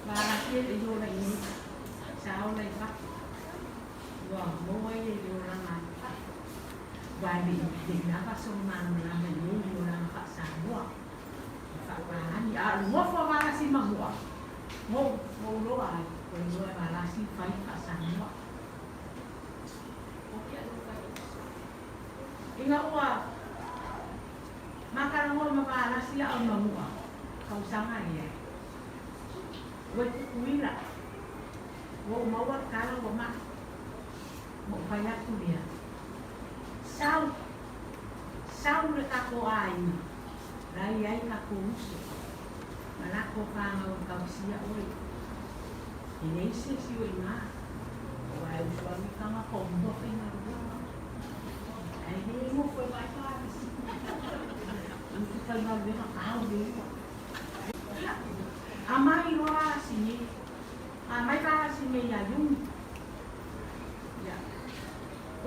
Para sila iyo na ini. Sao na iba. Maway iyo na nga. Bali, di na kasuman namin iyo na kasama. Mo fa para si magwa. Mo lo ay, ko lo para si fai kasama. Okay, inga wa. Makarang mo mapala sila ang mamua. Kausanga niya. Wait, kuwila. Wo mau kala wo ma. Mo fai aku dia. Sau le kako ai. Rai ai kako uso. Malako panga o kausia oi. Ini sih ina. Wai suami kama kombo fina ruwa. Ai mo foi mai fácil. Untuk kalau dia tahu dia. Amai roa sini. Amai roa sini ya yung. Ya.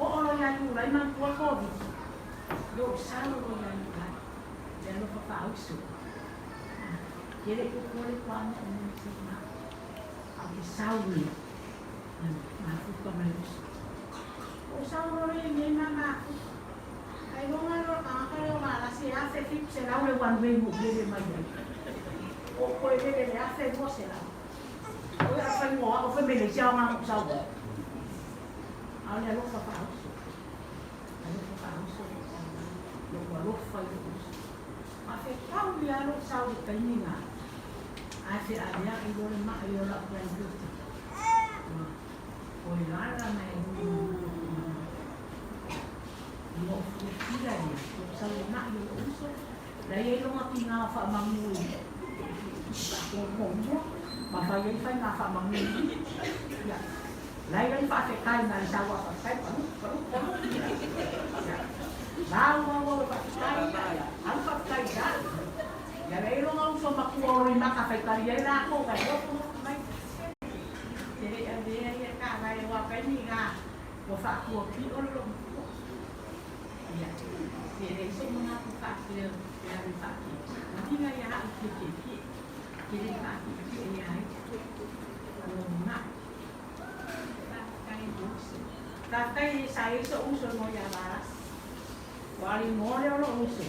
O ya yung lai man kuat COVID. Yo salo ro ya yung lai. Dia lo papausu. Jadi ko ko kuan ang sima. Ang sawi. Aku kemelus. O sawi ni mama. Ai wong alo kalau malas ya se tip se la le wan ve mu de mai. O ko le le ya se mo se la. O ya fa mo o fa me le xiao ma sao bo. Ao le lo fa pa. Lo fa pa so. Lo fa yo. Ma fe kau ya lo sao de kai nga. A se a ya i lo le ma yo la plan du. O la la mai mo tira ni sa na yo uso la ye lo ma tinga fa mamu ko mo ma fa ye fa na fa mamu ya la ye fa te kai na sa wa fa sai pa ya la wa fa kai ya al fa kai ya la ye lo ma uso ma ko ri ma ka fa kai ya la ko ka yo ko mai jadi dia ya ka la ye wa pa ni ga wa fa ko ki o lo ya, jadi semua aku fakir dari fakir. Nanti nggak ya aku kiki, jadi fakir ini aja. Rumah, kayak usul. Tapi saya seusul mau ya balas. Wali mau dia lo usul.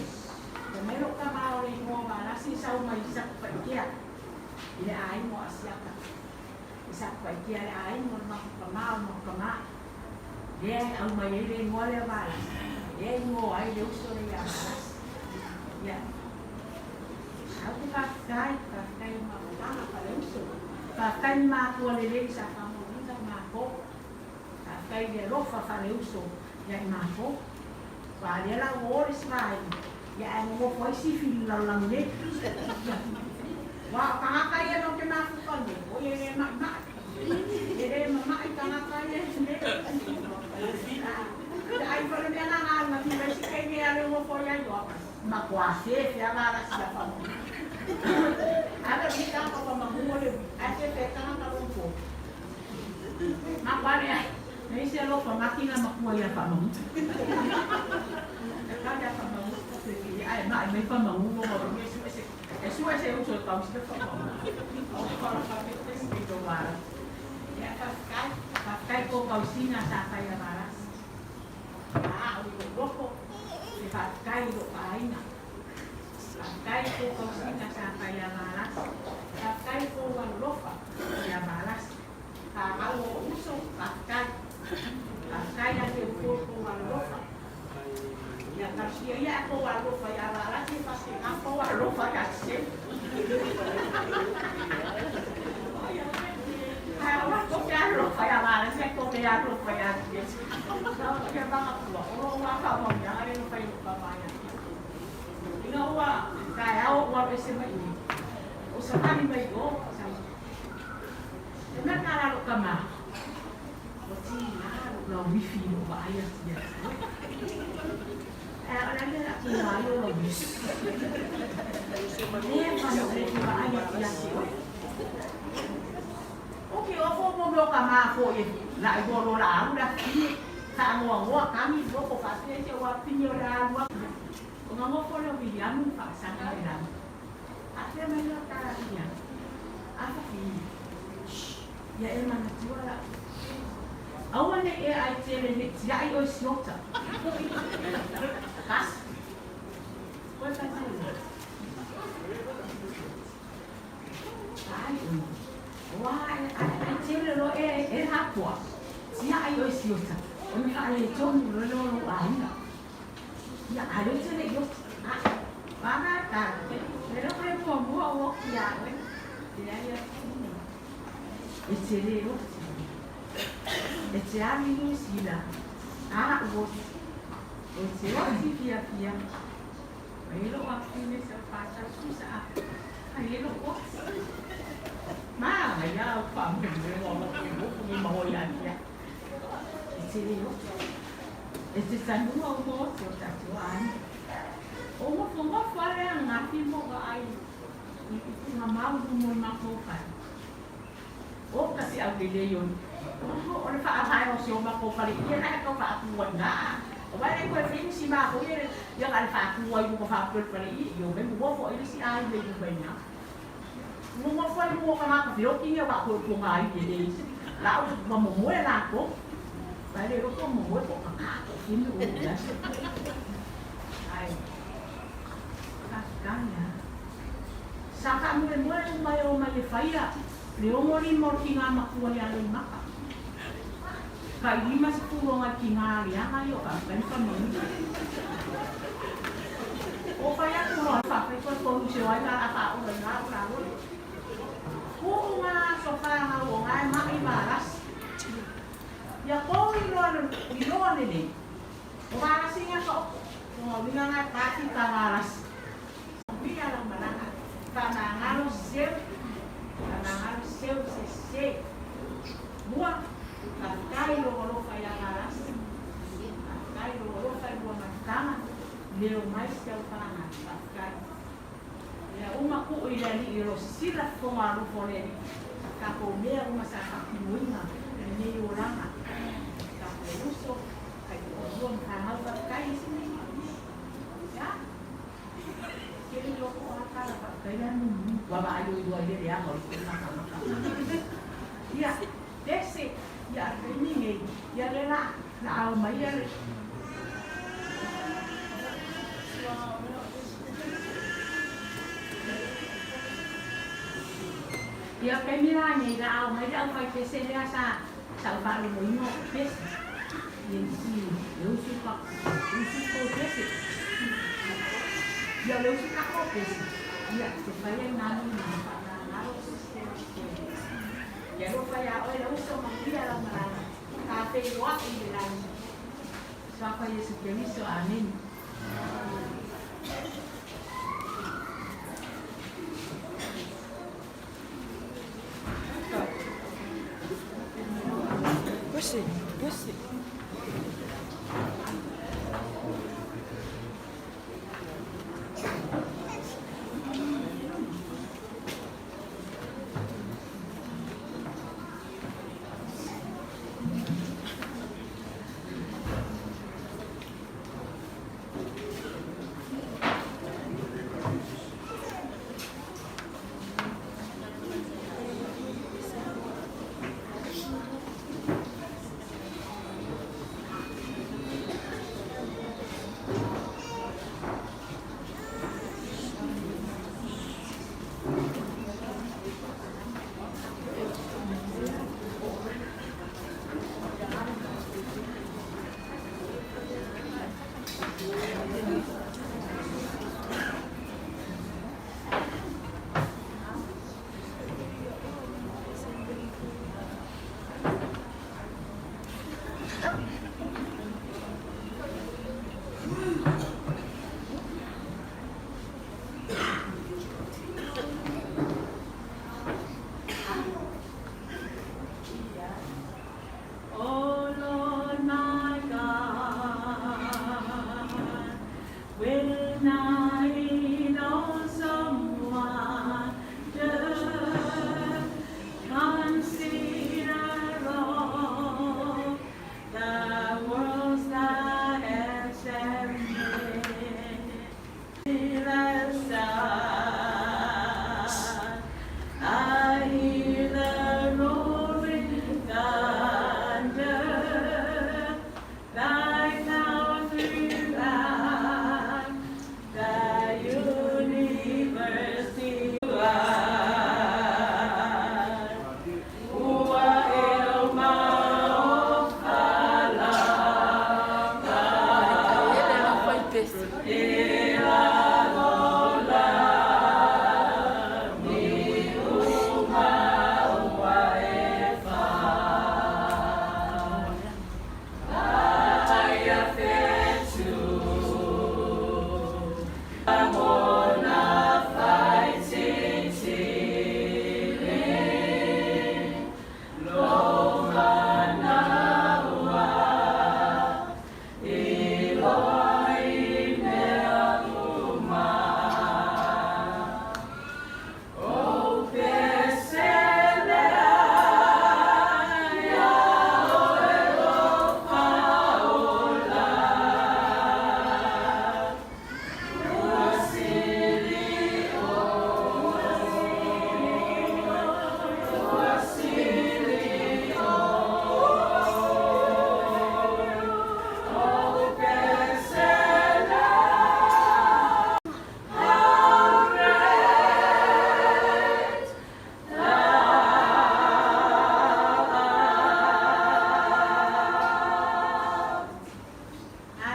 Kemelok kamar wali mau balas sih saya mau isak pergian. Ini air mau siapa? Isak pergian air mau kemar. Diaเอามาเรียนว่าแล้วว่าdia mau ai dia usul ya malas ya aku pakai mana pada usul pakai maku lele sa kamu kita mako pakai dia rofa pada usul ya mako và dia la oris vai ya mo foi si fil lang ni wa pakai no kena aku kan dia oh ye mak dia mama ikan kaya sendiri ai fa le na na ti ve si ke ni ale mo fo ya yo ma quase fe ala ra si fa mo ada kita apa ma mo le ate te kana ka lo fo ma pa ne nei se lo fa makina ma ko ya fa mo ka ya fa mo se ki ai ma me fa mo mo mo su ese uso ta si fa mo o fa fa ke si do mara ya kai ko kausina sa kaya maras ulo roko si pakai do aina pakai ko kausina sa kaya maras pakai ko wan rofa ya maras kalau uso pakai yang ko wan rofa ya kasi ya ko wan rofa ya maras si pasti ako wan rofa kasi Kok kaya malas ya kok kaya lupa ya dia. Kalau kaya banget loh, orang apa mau jangan lupa lupa banyak. Ina wa kaya wa besema ini. Usapani baiko sama. Dengan cara lu kama. Wati na lu wifi lu bahaya dia. Orang dia nak kira lu lebih. Dia mana dia bahaya dia. Oke, aku mau blok sama aku ya. Lah ibu lo lah udah ini sama gua kami blok kok pasti aja waktu nyoran gua. Ngomong kok lo bilang Pak sana bilang. Akhirnya mereka tanya. Apa ini? Ya emang jual. Awalnya AI challenge ya ayo siota. Kas. Kau tanya. Ayo. Wah, ai chere lo hapua. Sia ayo siota. Oni ai chong lo ai na. Ya ayo chere yo. Bana ta. Pero pre mo mo ya, we. Ya ya. Chere lo. E te ami ni sila. O te oti pia. Mailo a kine sa pata susa. Mailo o. Ya pa mo ni mo ya. E te leo. E te sanua mo te o tatuan. O mo fare a ngati mo ga ai. Nga mau mo makokai. O kasi ang bile yun. O na faahai o siya makokali. Yan ay ikaw faakuan nga. O ba na ikaw yung si Mako yan. Yung ay faakuan mo ka-faakul pa rin. Yung may mo po ay si ay may yung ba niya. Mo po ay mo ka makapilok. Yung yung ako kung ay yun. Lao mamumuhay na ako. Bale ko mamumuhay ko kakako. Sinuulas. Ay. Kakanya. Saka mo yung mayo malifaya. Leomori mo kinga makuha niya ng maka. Kaya di mas puro nga kinga niya kayo ka. Kaya pa mo. O kaya puro. Pakay ko kung siya ay nakakao na kung nga sofa nga o nga maibaras. Ya ko ilo nila. Umaras niya ko. Kung nga pati kamaras. Hindi lang malaka. Kanangalo siya. Kanangalo siya siya. Buwan. Kakay lo kaya karas. Kakay lo kaya buwan magkama. Leo mais siya pangan. Kakay. Ya umaku ilali iro sila tomaru pole. Kakomea umasaka kuinga. Ni uranga. Kapuso. Kay uwan kanal kakay sini. Ya. Kaya loko akala kaya baba ayo itu aja ya kalau ya desi ya ini ya lela na au maya ya pemiranya na au maya au fai pese ya sa baru mo pese yang si eu suka pese ya lo suka pese ya supaya namin panalo ya lo kaya oy lo so mangira lang marami kape wa ilan sa kaya sa permiso amin Pusi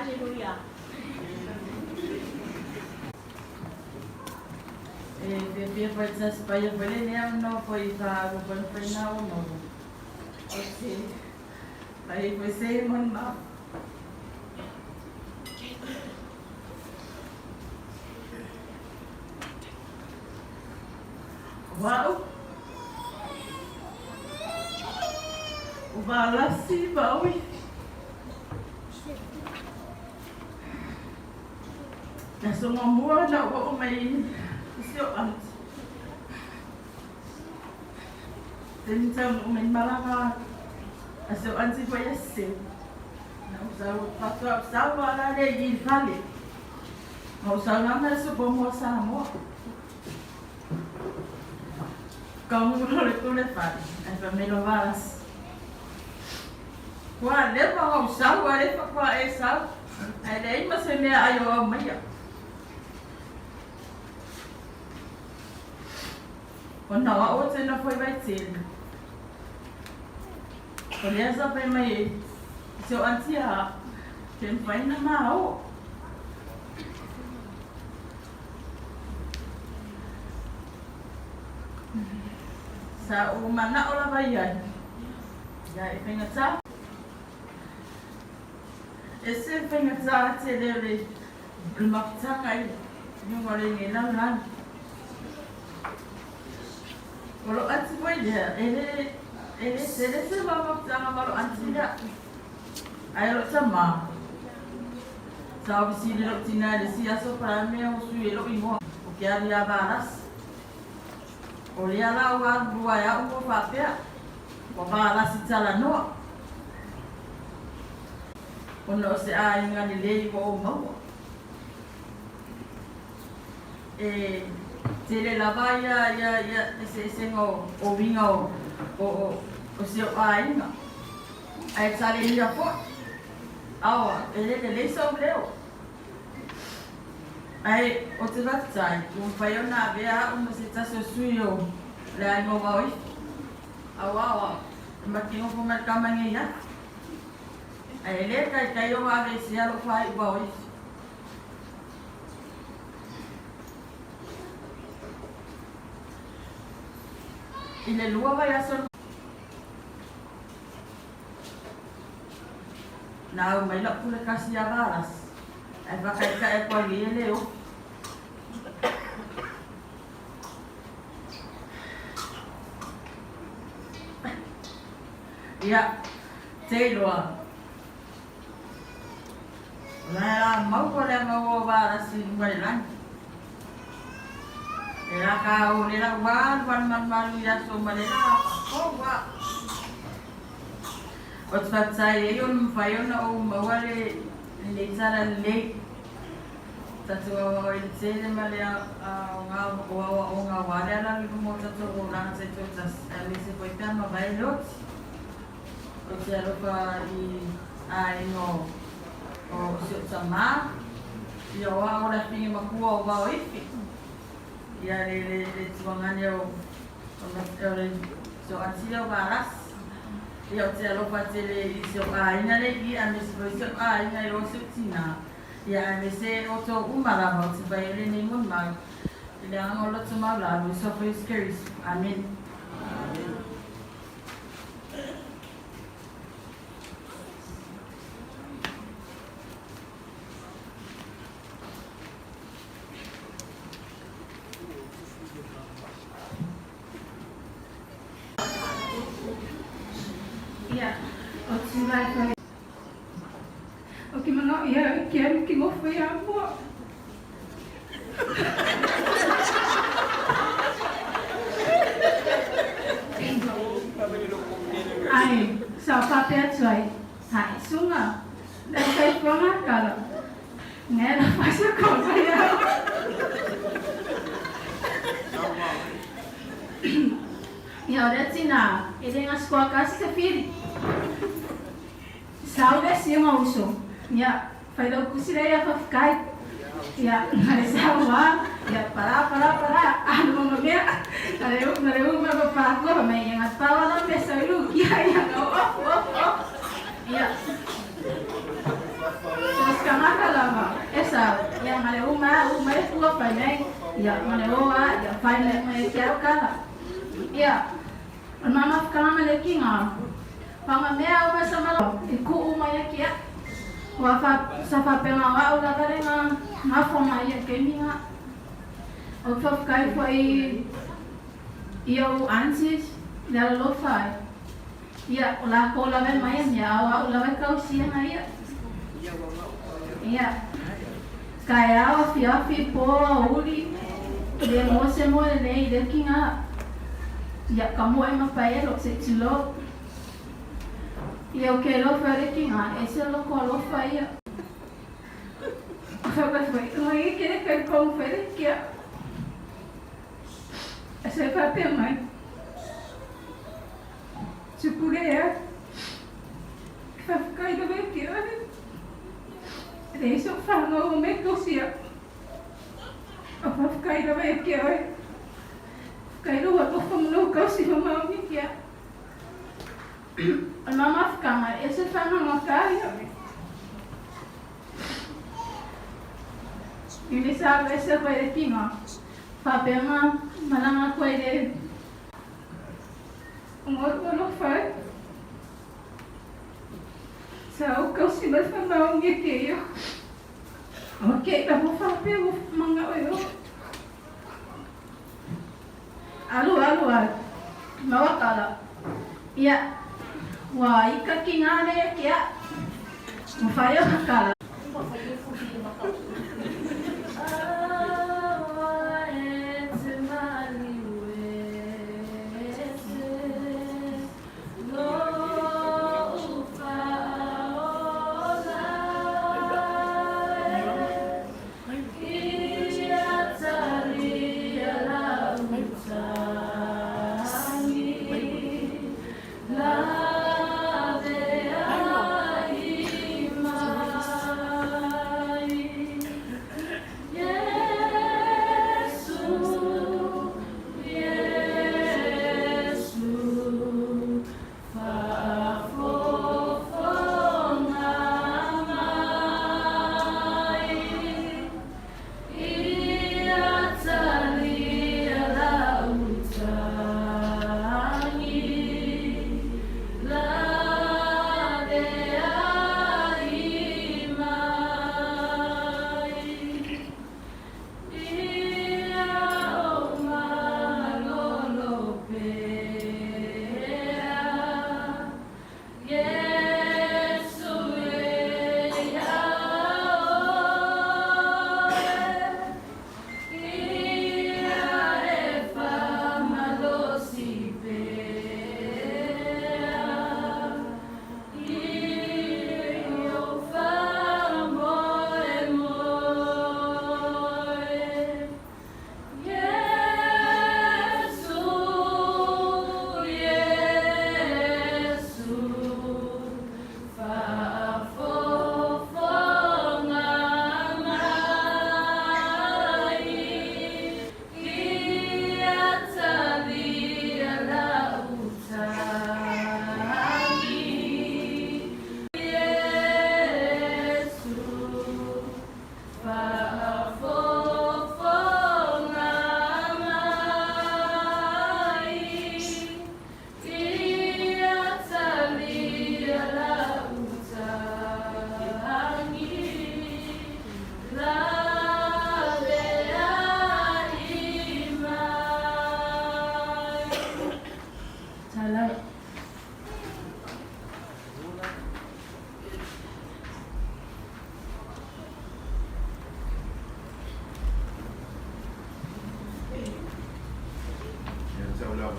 Hallelujah. Pia foi essas paia bolene não foi vago, não foi não. Ok. Aí foi ser mal. Wow. O balanço vai. Nasa mga mura na ako may isyo anti. Tentang may malaka. Aso anti pa yasin. Na usaw wala na yung hali. Usaw naman sa bumuasa mo. Kau ulit pa. Ay pamilawas. Kuha, lepa ako usaw. Wala pa kwa esaw. Ay dahil masaya ayaw ang maya. Kung nawaot na foi vai ser. Kung essa vai mai seu antia tem vai na mau. Sa umana ola bayan. Ya ipingat sa. Esse ipingat sa tele lumakta kay yung wala nila lan. Kalau anti boy dia, ini se bawa jangan kalau anti dia, ayo sama. Sabi sini lo tina de si aso para mí o su lo imo, o que había balas. Olha lá o ar boa ya o papel, o balas si chala no. Quando se ai ngadile ko mau. Tele lava ya ese o vinho o seu ainda. Aí sale dia fo. Awa, ele sobre eu. Aí o te vai sai, o pai na vea uma situação suyo. Lá em Mauai. Awa, matinho com mercado manhã. Aí ele caiu uma vez já o pai Mauai. Ile lua vai asor. Now may la pula kasi balas. Ay bakit ka e po ele o. Ya, Taylor. La mau pole mau balas sin bailan. Era kau nila wan man malu ya so manila oh wa otfat sai yon fayon na o mawale le sara le tatwa wa ile male nga wa nga wala la ni mo tatwa na sa to tas ali se foi tama bailot o tero pa I ai no o se sama yo wa ora pingi makuwa wa ifi ya le tuangan yo so asilo baras yo te lo fatele so aina le gi amis so aina yo sutina ya mise auto umara ba se baile ni mun ma le ang lo tsuma la so for scary amen O que não ia quero que não foi amor. Ai, só papel soi. Hai, sunga. Dan kay pangat kalau. Ngera pasok ko kaya. Ya udah Cina, ini ngaskuah kasih sepir. Sabe assim uma uso, ya, faz o que se daí para ficar, ya, narisawa, ya, para, ano mo niya, nariu para ko, may yang atawa lang besa ilu, ya, off, ya, terus kang sa ya ngale uma tua pai nei ya ngale oa ya pai nei mai kia kala ya mama kama le kinga panga mea uma sama iku uma ya kia wa fa sa fa penga wa ula karenga na foma ya keminga o fa kai foi eu antes dela lo fai ya la cola ven mai ya wa ula vai kausia mai ya kaya wa fiafi po uli de mo se mo nei de kinga ya kamu ai mapai lo se tilo eu quero fazer kinga esse lo colo fai ya foi não é que ele como fazer que essa vai ter mais se puder vai ficar ainda bem aqui deixa eu falar no momento que eu sei eu vou ficar ainda bem aqui ficar ainda vou como no que eu sei o meu aqui a mama fica mas esse faz uma cara ini sabe esse vai aqui não papema malanga coisa outro não faz sao kau si ba sa naong gikeyo okay ta mo fa pe mga oyo alu mawakala ya wa ikakingane kya mo fayo hakala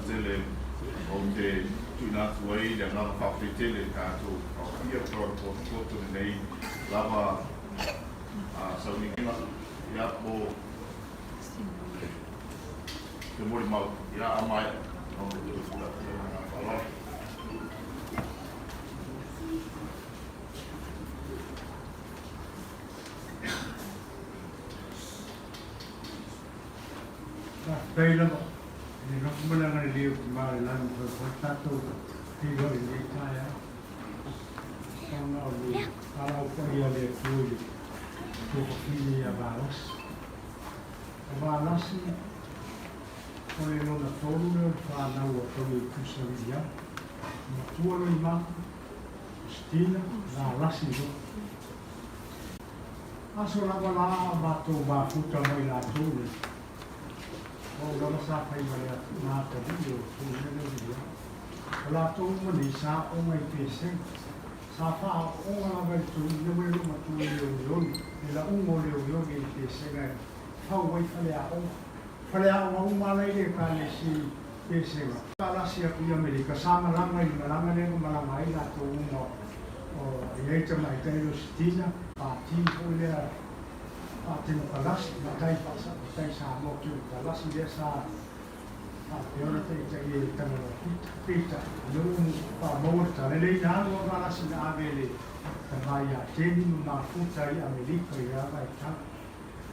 Tele o te tuna tuai le ngā whawhetele kātou o ia tōra koto nei lava sauni kina ia po te mori mau ia amai o te tūla whala Pēra ni rakumana ngā reo ki māre lani kwa tātou hiro i nei tāia. Whanga o ni arau paria le kūri. Tokafili Abalas. Abalasi, kore nona tolu le whanau a tolu i kusaria. Matua lo i mako, Stina, la lasi lo. Aso la wala mato mafuta mai la tolu. O lama sa pai mai a nata video, tolu le video. La tolu mani sa o mai pese. Sa fa o nga vai tu le mai lo matu le o e la ungo le o ke pese ga. Pau wai fale a o. Fale a o malai le ka le si pese ga. Ta la si a ku Amerika sama langa i malanga le ko malanga i la to ungo. O ye te mai te lo Stina, pa ti ko le a te no kalas, na tai pasa, tai sa mo ki kalas le sa a peora te ye te no pita. No pa mo ta le na no la si na avele. Te vai a te ni ma futa i Amerika i a vai ta.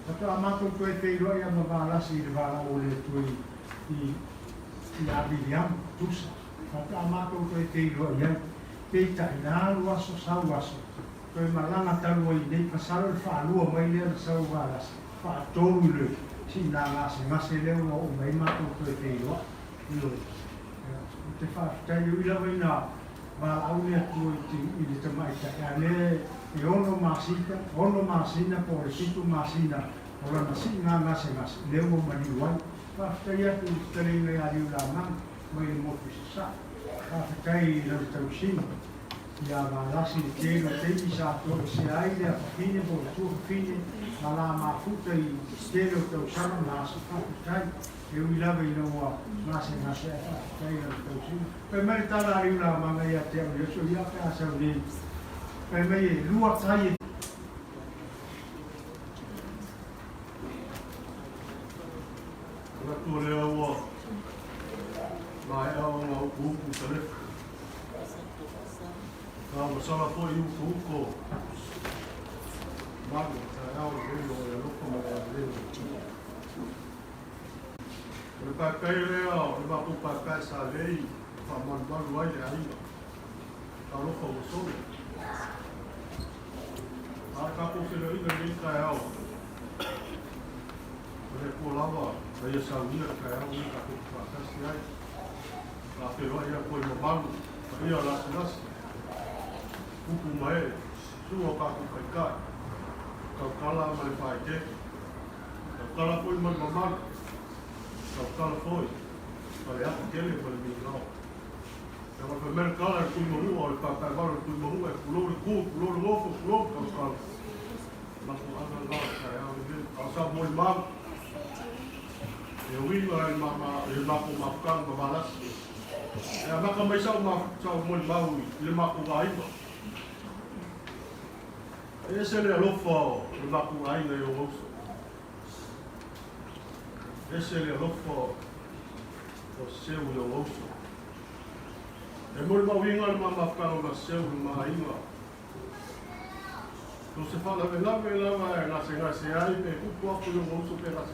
Tato amato tu e te iroa ia mawala si i wala o le tui i Abiriam, tusa. Tato amato tu e te iroa ia te ta ina alua so sau aso. Koe malanga talu i nei pasaro le whaalua mai lea na sau wala si. Whaatoru le si nā ngase leo o mai mato tu e te iroa. Ilo. Te whaafitai o ilawa i nā wala au lea tu i le tamaita. Ea le e ono masina po le situ masina o lana si ngā ngase leo mo mani wai whaftai atu tari ngai ariu la mang mai le motu sisa whaftai lau tau sini ia wālasi le tēno teimi sa to se ai lea whakine po le tua whakine ma la mafuta i tēno tau sama nasa whaftai e ui lawa i noa ngase e whaftai lau tau sini pe mai tala ariu la manga ia te au leso ia pe asau le Pai mai e lua tai e Ora tu leo ua Mai au ngā uku tare Ka wasala po i uku Mago, tai au reo e loko mai a reo Ora pakai leo, e maku pakai sa lei Pa manuaru ai le ainga Ka loko o sole Ka kōwhira ina ni kai au. Kore kō lawa, ka ia saunia kai au ni ka kōwhakasi ai. Ka wheroa ia koe mamaru, ka ia lasi. Kupu mai, sua ka kukai kai. Kau kala ma le whae te. Kau kala koe mai mamaru. Kau kala koe. Ka le ati kele ma le minao. Ka waka mera kala e kui mahua, o le pakai waru e kui mahua, e kulori kū, kulori lofo, kulori kau kala. Maku ana la kai au ni au sa mo mam e wi ma e maku mafkan ma balas e maka mai sa mo mau le maku ai e se le lofo le maku ai le o e se le lofo o seu le o e mo ma winga ma mafkan ma seu ma ai No se fala de lava e ngase ai pe kupu aku yo ngauso pe ngase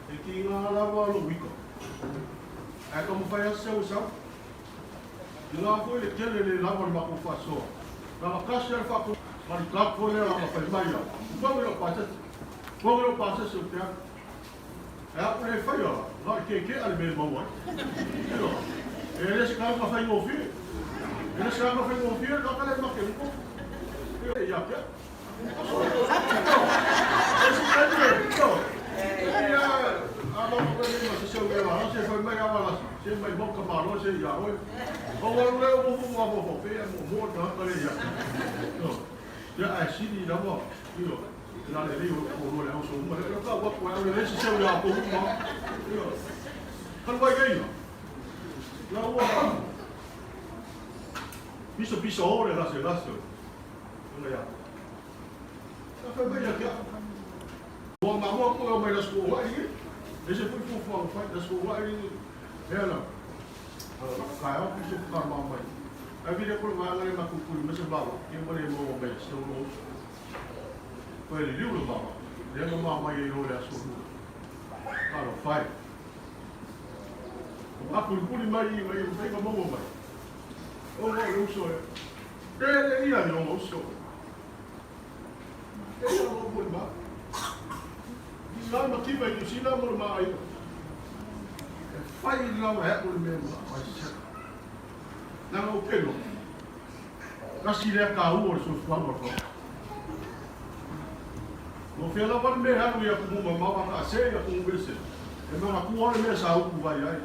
e ki ngā lava lo wiko e ka mwhai a seu sau i ngā koe le tele le lava le mako whasoa na makasi al whako mari kako le a whai mai au kwangu lo pasese o te aku e aku le whai ala ngā ke ale me mauai e le se kāma whai ngōwhia e le se kāma whai ngōwhia ka kale make liko ya ya. Esse cara então. A mão para mim mas se eu lá, se foi melhor lá. Se vai bom camarão, se já oi. Ou eu vou ver mo tá para já. Então, já assim não vou. Eu lá ele o olho sou uma eu tá vou com ele se eu já vou com. Quando vai ganhar? Lá o Piso ora lá se lá. Ya. Apa benda dia? Orang mama aku yang main sekolah ini, dia pun full fight sekolah ini. Ya lah. Kaya aku suka mama. Abi dia pun main dengan aku pun macam bawa. Dia boleh mau main sekolah. Kau ini dia bawa. Dia mama yang orang sekolah. Kalau fight. Aku pun main mereka mau main. Oh, lu so. Dia ni ada orang so. Ngai makiwa i tusina mo mai. Fai lau he o le mea mai se. Na o pelo. Kasi le ka u o so fa mo ko. No fe la pa me ha ya ku mo ma ka se ya ku bese. E ma ku o le me sa u ku vai ai.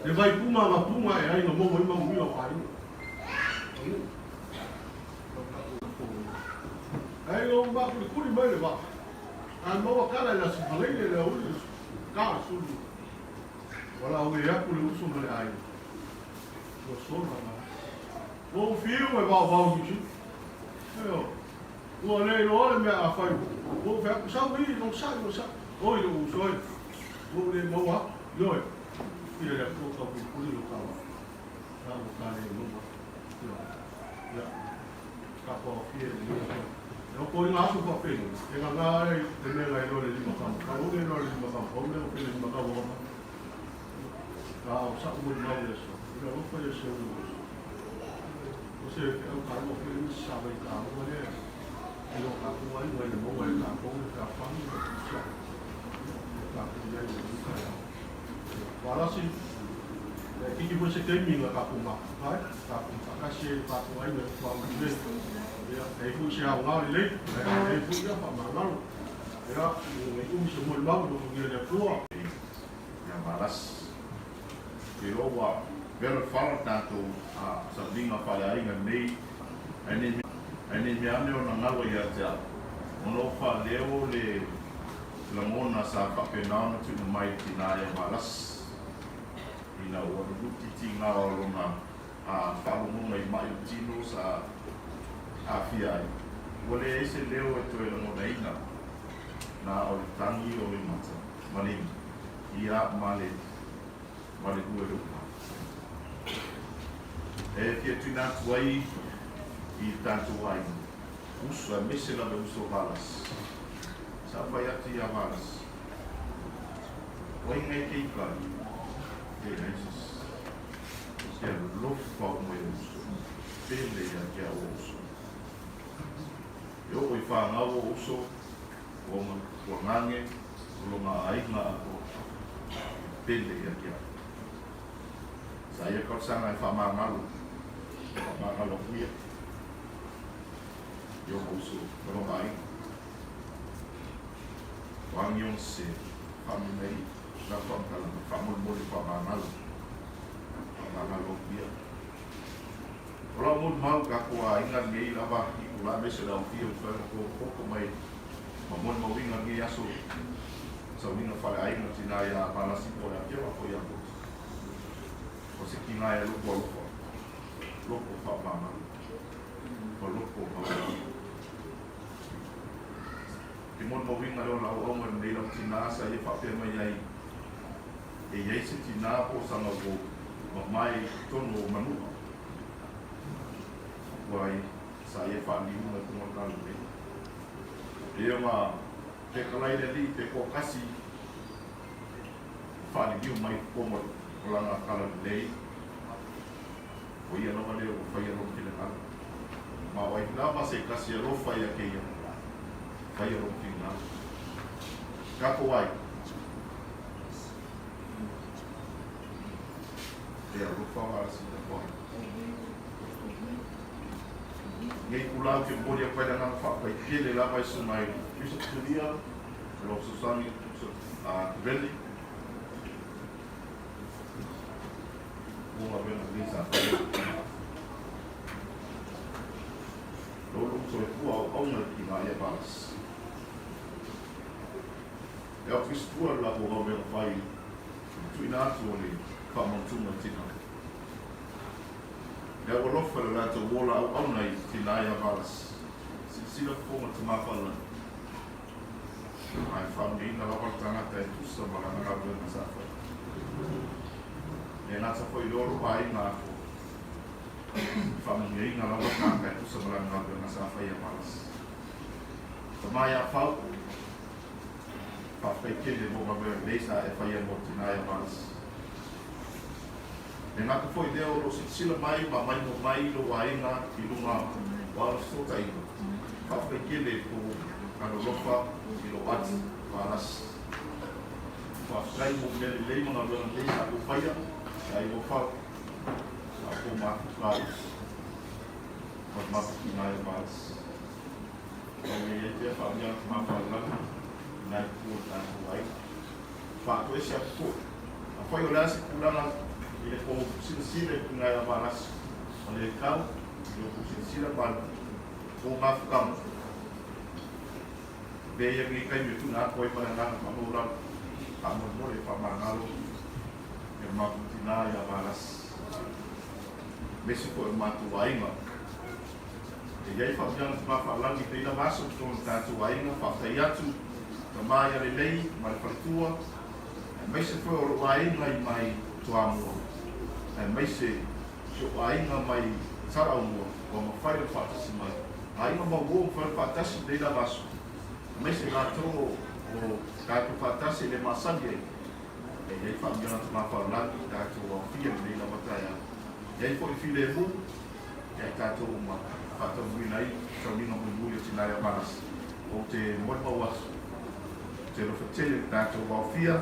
Le vai puma ma puma e ai no mo mo mo o ai. Ai o ma ku ni mai le ba. An mo ka la su fa le le o ka su. Wala o ia ku le uso le ai. Lo so na. Lo fio e va va o chi. Io. Lo le me a fai. Lo fa sa wi non sa. Oi lo so. Lo le mo wa. Yo. Io le ko ka ku lo ka. Na o ka le mo. Ya. Ka po fie le. Eu ponho lá no papel, chega lá e tem lá e olha de macaco, calor e olha de macaco, olha o que de macaco, ah, o saco muito mal isso, eu vou fazer isso hoje. Você é um cara que sabe carro, olha, ele não carro vai, ele não vai carro, ele tá falando, carro dele não cai. Agora sim, que você tem minha carro mal, vai, carro, a caixa, carro vai, ele fala muito. E fu si au ngau le e fu ia pa ngau era e fu si mo mau do ngi le fu ya balas e o wa vera fala tanto a sabinga fala ai nei ani me ame ona ngau ia ja ono fa leo le la mona sa pa penana tu mai tina ya balas ina o du tinga o lona a fa mo mai mai tino sa afiai. Wale ese leo e toe no neina na o tangi o le mata. Mani ia male kue rupa. E kia tuna tuai i tantu wai. Uso a mese la me uso valas. Sa fai ati a valas. Wai ngai kei kai. E naisis. Kia lofa o mai uso. Pele ia kia o uso. Yo oi fa ngau uso o ngange o nga ainga o pele ya kia. Saya kau sanga fa mangalu kuia. Yo uso o nga wang yung se family na pangkala famul mo fa mangalu kuia. Kalau mau mau kakua ingat ni apa ikulah mesra ufio fero ko mai mamon mau ingat ni aso so minga fala ai no tinaya para si por aqui ou apoia ko você que não é louco fa mama louco fa que mon mau ingat lá o homem nem não tinha sai fa pe mai ai e aí se tinha o sangue o mai tono manu wai saya fali una tuma kalu e ma te kalai de te ko kasi fali biu mai ko mo langa kala lei o ia no vale o fai no kile kala ma wai na ma se kasi ro fai ke ia fai ro kina ka ko wai e ro fa si da ko Ngai kulau ke podia pada nang fa pai kele la pai sumai bisa dia lo susani a veli uma bena lisa lo so tu au na ki mai pas e o fistua la bo bena pai tu ina tu ni fa mon tu na tina ya wala fa la to wala au nei tinai avalas si la forma to ma fa la ai fa ni na la portana te tu sta mala na la bena sa fa e na sa foi loro pai na fa ni na la portana te tu sta mala na la bena sa fa ya avalas to ma ya fa pe ke de bo ba besa e fa ya mo tinai avalas e naka foi deo lo sila mai ma mai no mai lo wainga i lunga wa so tai fa pe kele ko kalolofa i lo ati palasi. Whakrai mo lei mga luang lei sa upaya sa iyo whau ako matukau magmapakinayo palas. Kaya yaya pagyan mapalang na po na huwag. Pato siya po. Ako yung lasi kulang ile po sinsila kung nga palas. Oleh kau, yung sinsila pal kung mafukam. Baya ni kayo ito na ako ay panangang mamurang kamu boleh pamangalo yang makutina ya balas besok ko matu wainga jadi fabjan mafalang di tela masuk con tatu wainga fatayatu kamaya lei mal pertua mesmo foi wainga mai tuamu mesmo so wainga mai saraumo como fai o fatasima aí não vou fazer tela masuk mesmo lá tro o katu fatasi le masage e ai fa mia na fa la katu o fia ni na bataya e foi file mu e katu uma fatu winai so ni no mu tina ya balas o te mo was te lo fatele katu o fia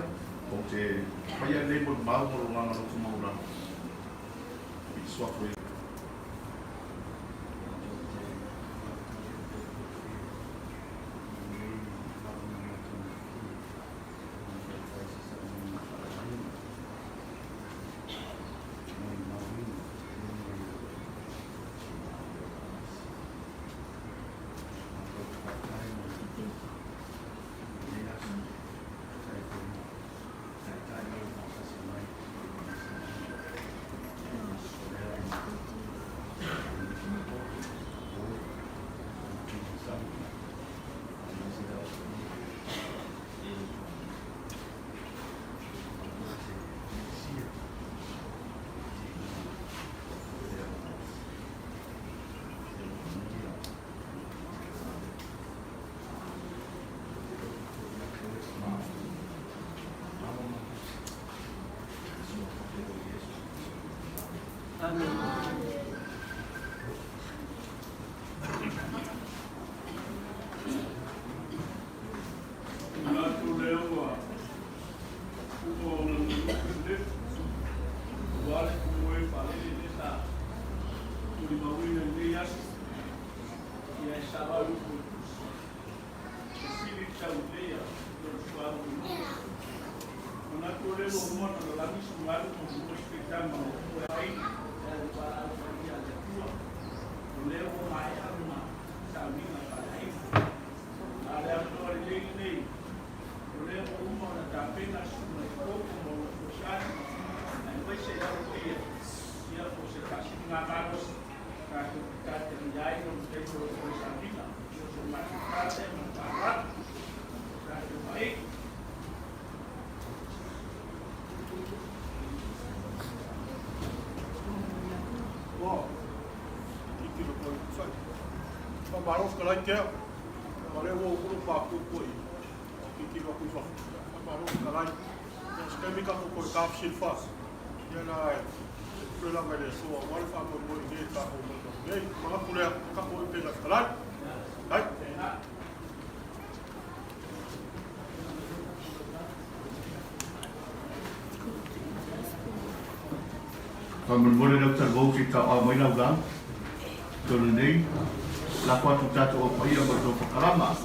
o te fia le mo mau mo na no tumo na it's what we Maros kalai ke, mare wo kuru paku koi, kiki paku fa. Maros kalai, sekali kamu koi kap silfa, dia na pulang balik so, wal fa mo mo ni ta mo mo. Ni, mga pulang kamu pelas kalai, kalai. Kamu boleh dapat bau kita awal main lawan, turun ni. Lakwa tu tatu o paia mo to kalama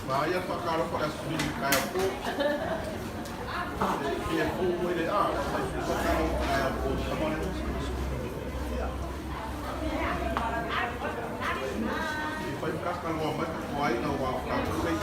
Bahaya pakaro pada sini kaya po. Iya po wele pakaro kaya po sama. Ipai kakal wa mai kuai na wa kakal kai.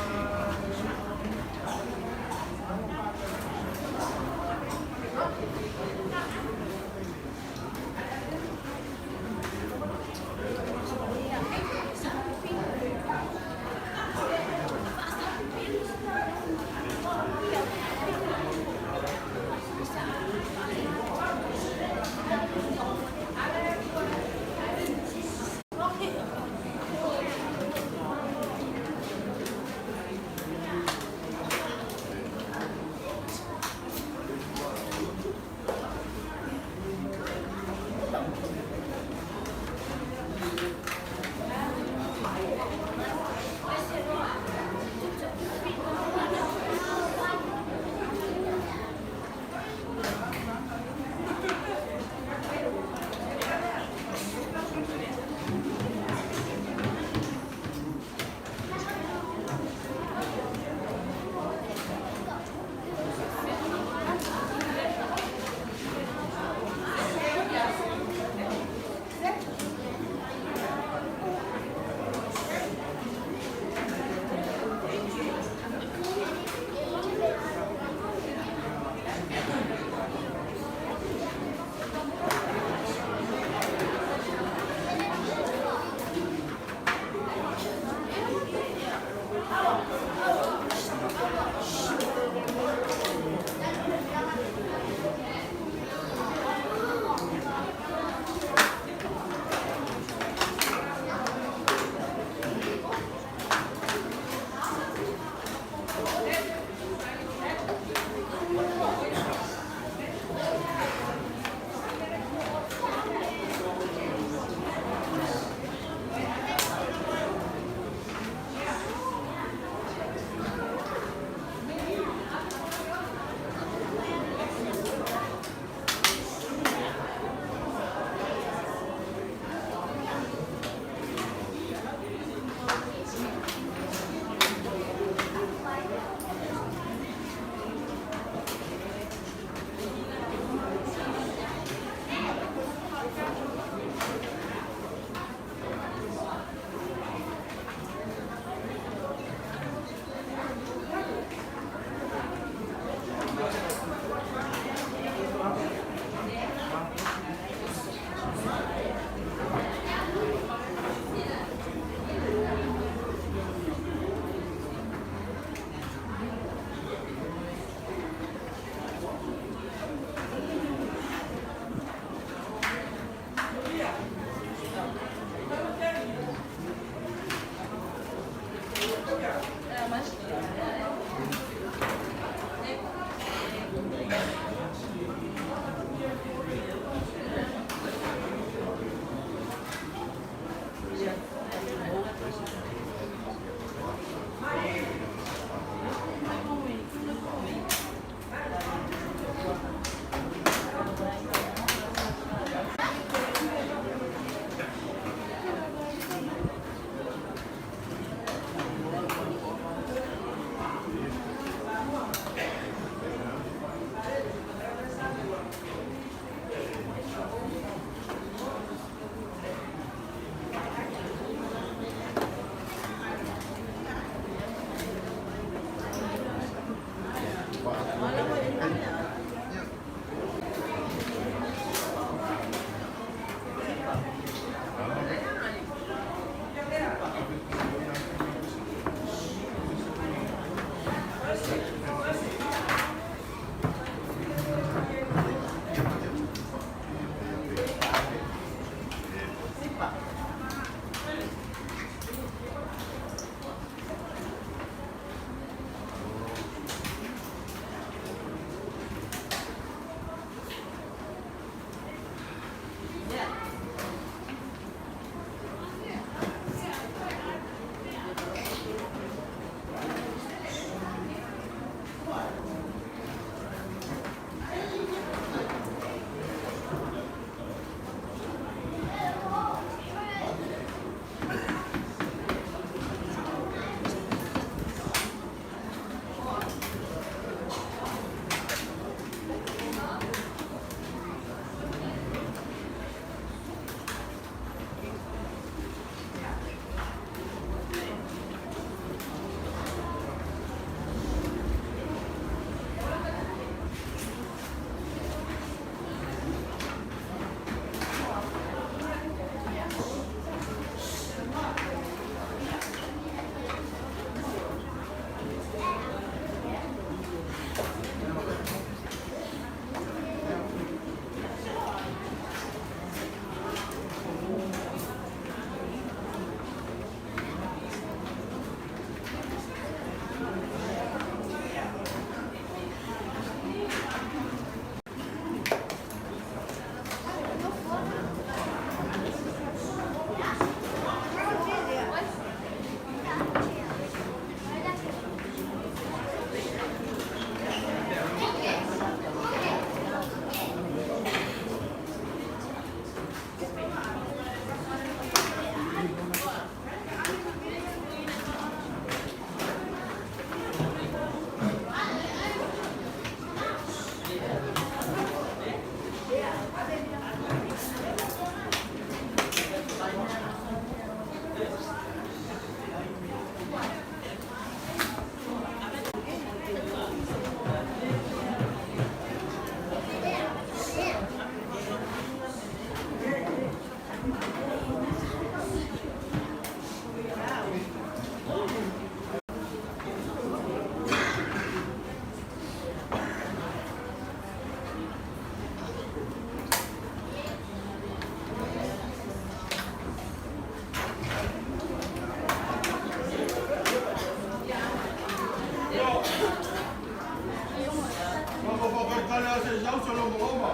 Vamos focar kale ase jau se longo loma.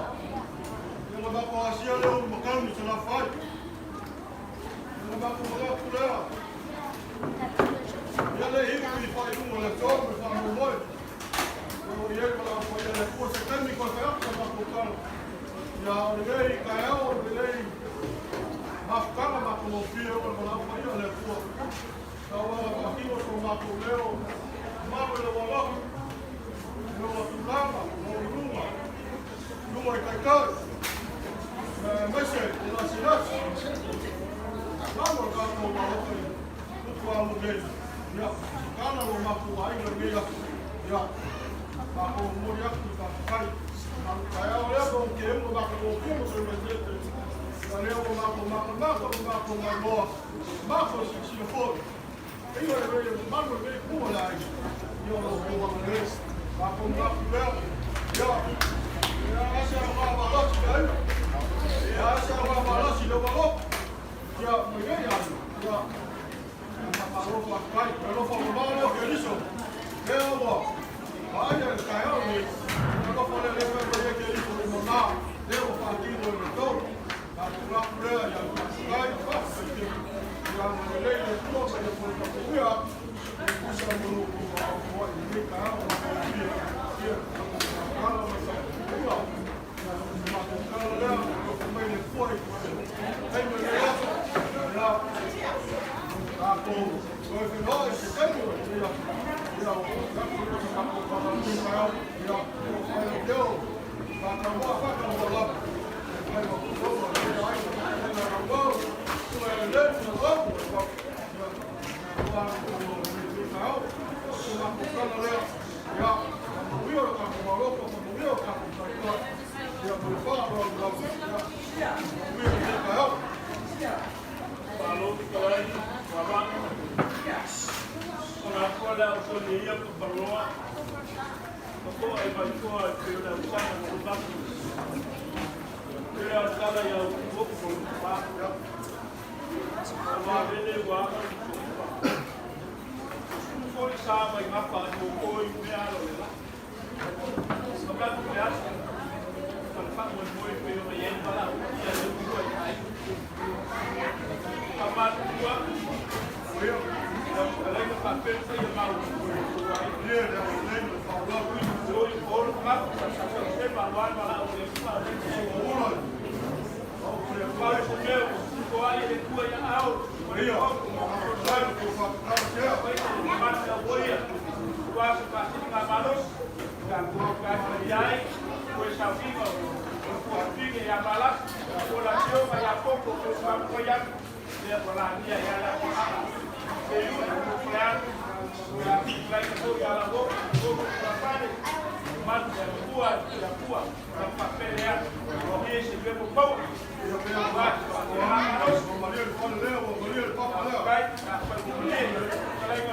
Yo ba ko asia le un bokal ni se la fai. Yo ba ko ba kulera. Ya le hivi ni fai un le tor, me fa mo moi. Yo ye ko la ko ya le ko se kan ni ko fa ba ko kal. Ya le ei kaeo le ei. Afkala ma ko fio ko la ko ya le ko. Tawa ba ki ko ma ko leo. Ma ko le wala. No tulama, no luma, luma ikakai, mese, ila sinasi. Lama kato maoke, tutu amu geni. Ya, kana lo maku ainga mea. Ya, ako mori aku kakai. Kaya oleh ko kemu baka ko kemu se mezete. Kaya ko maku ngaloa. Maku si fo. Iyo le maku le kuma lai. Yo lo ko ngales. Ako mga pibel, ya asa mga balot kan, ya asa mga balot sila balot, ya magay ya maparo pakai, pero formalo keriso, kaya mo, ayan kaya ni, ako pala level kaya keriso ni mona, deo partido ni to, ako mga pibel ya pakai, ya magay ni to kaya po kapuya, isa mo ko ni kaya mo.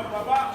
Baba,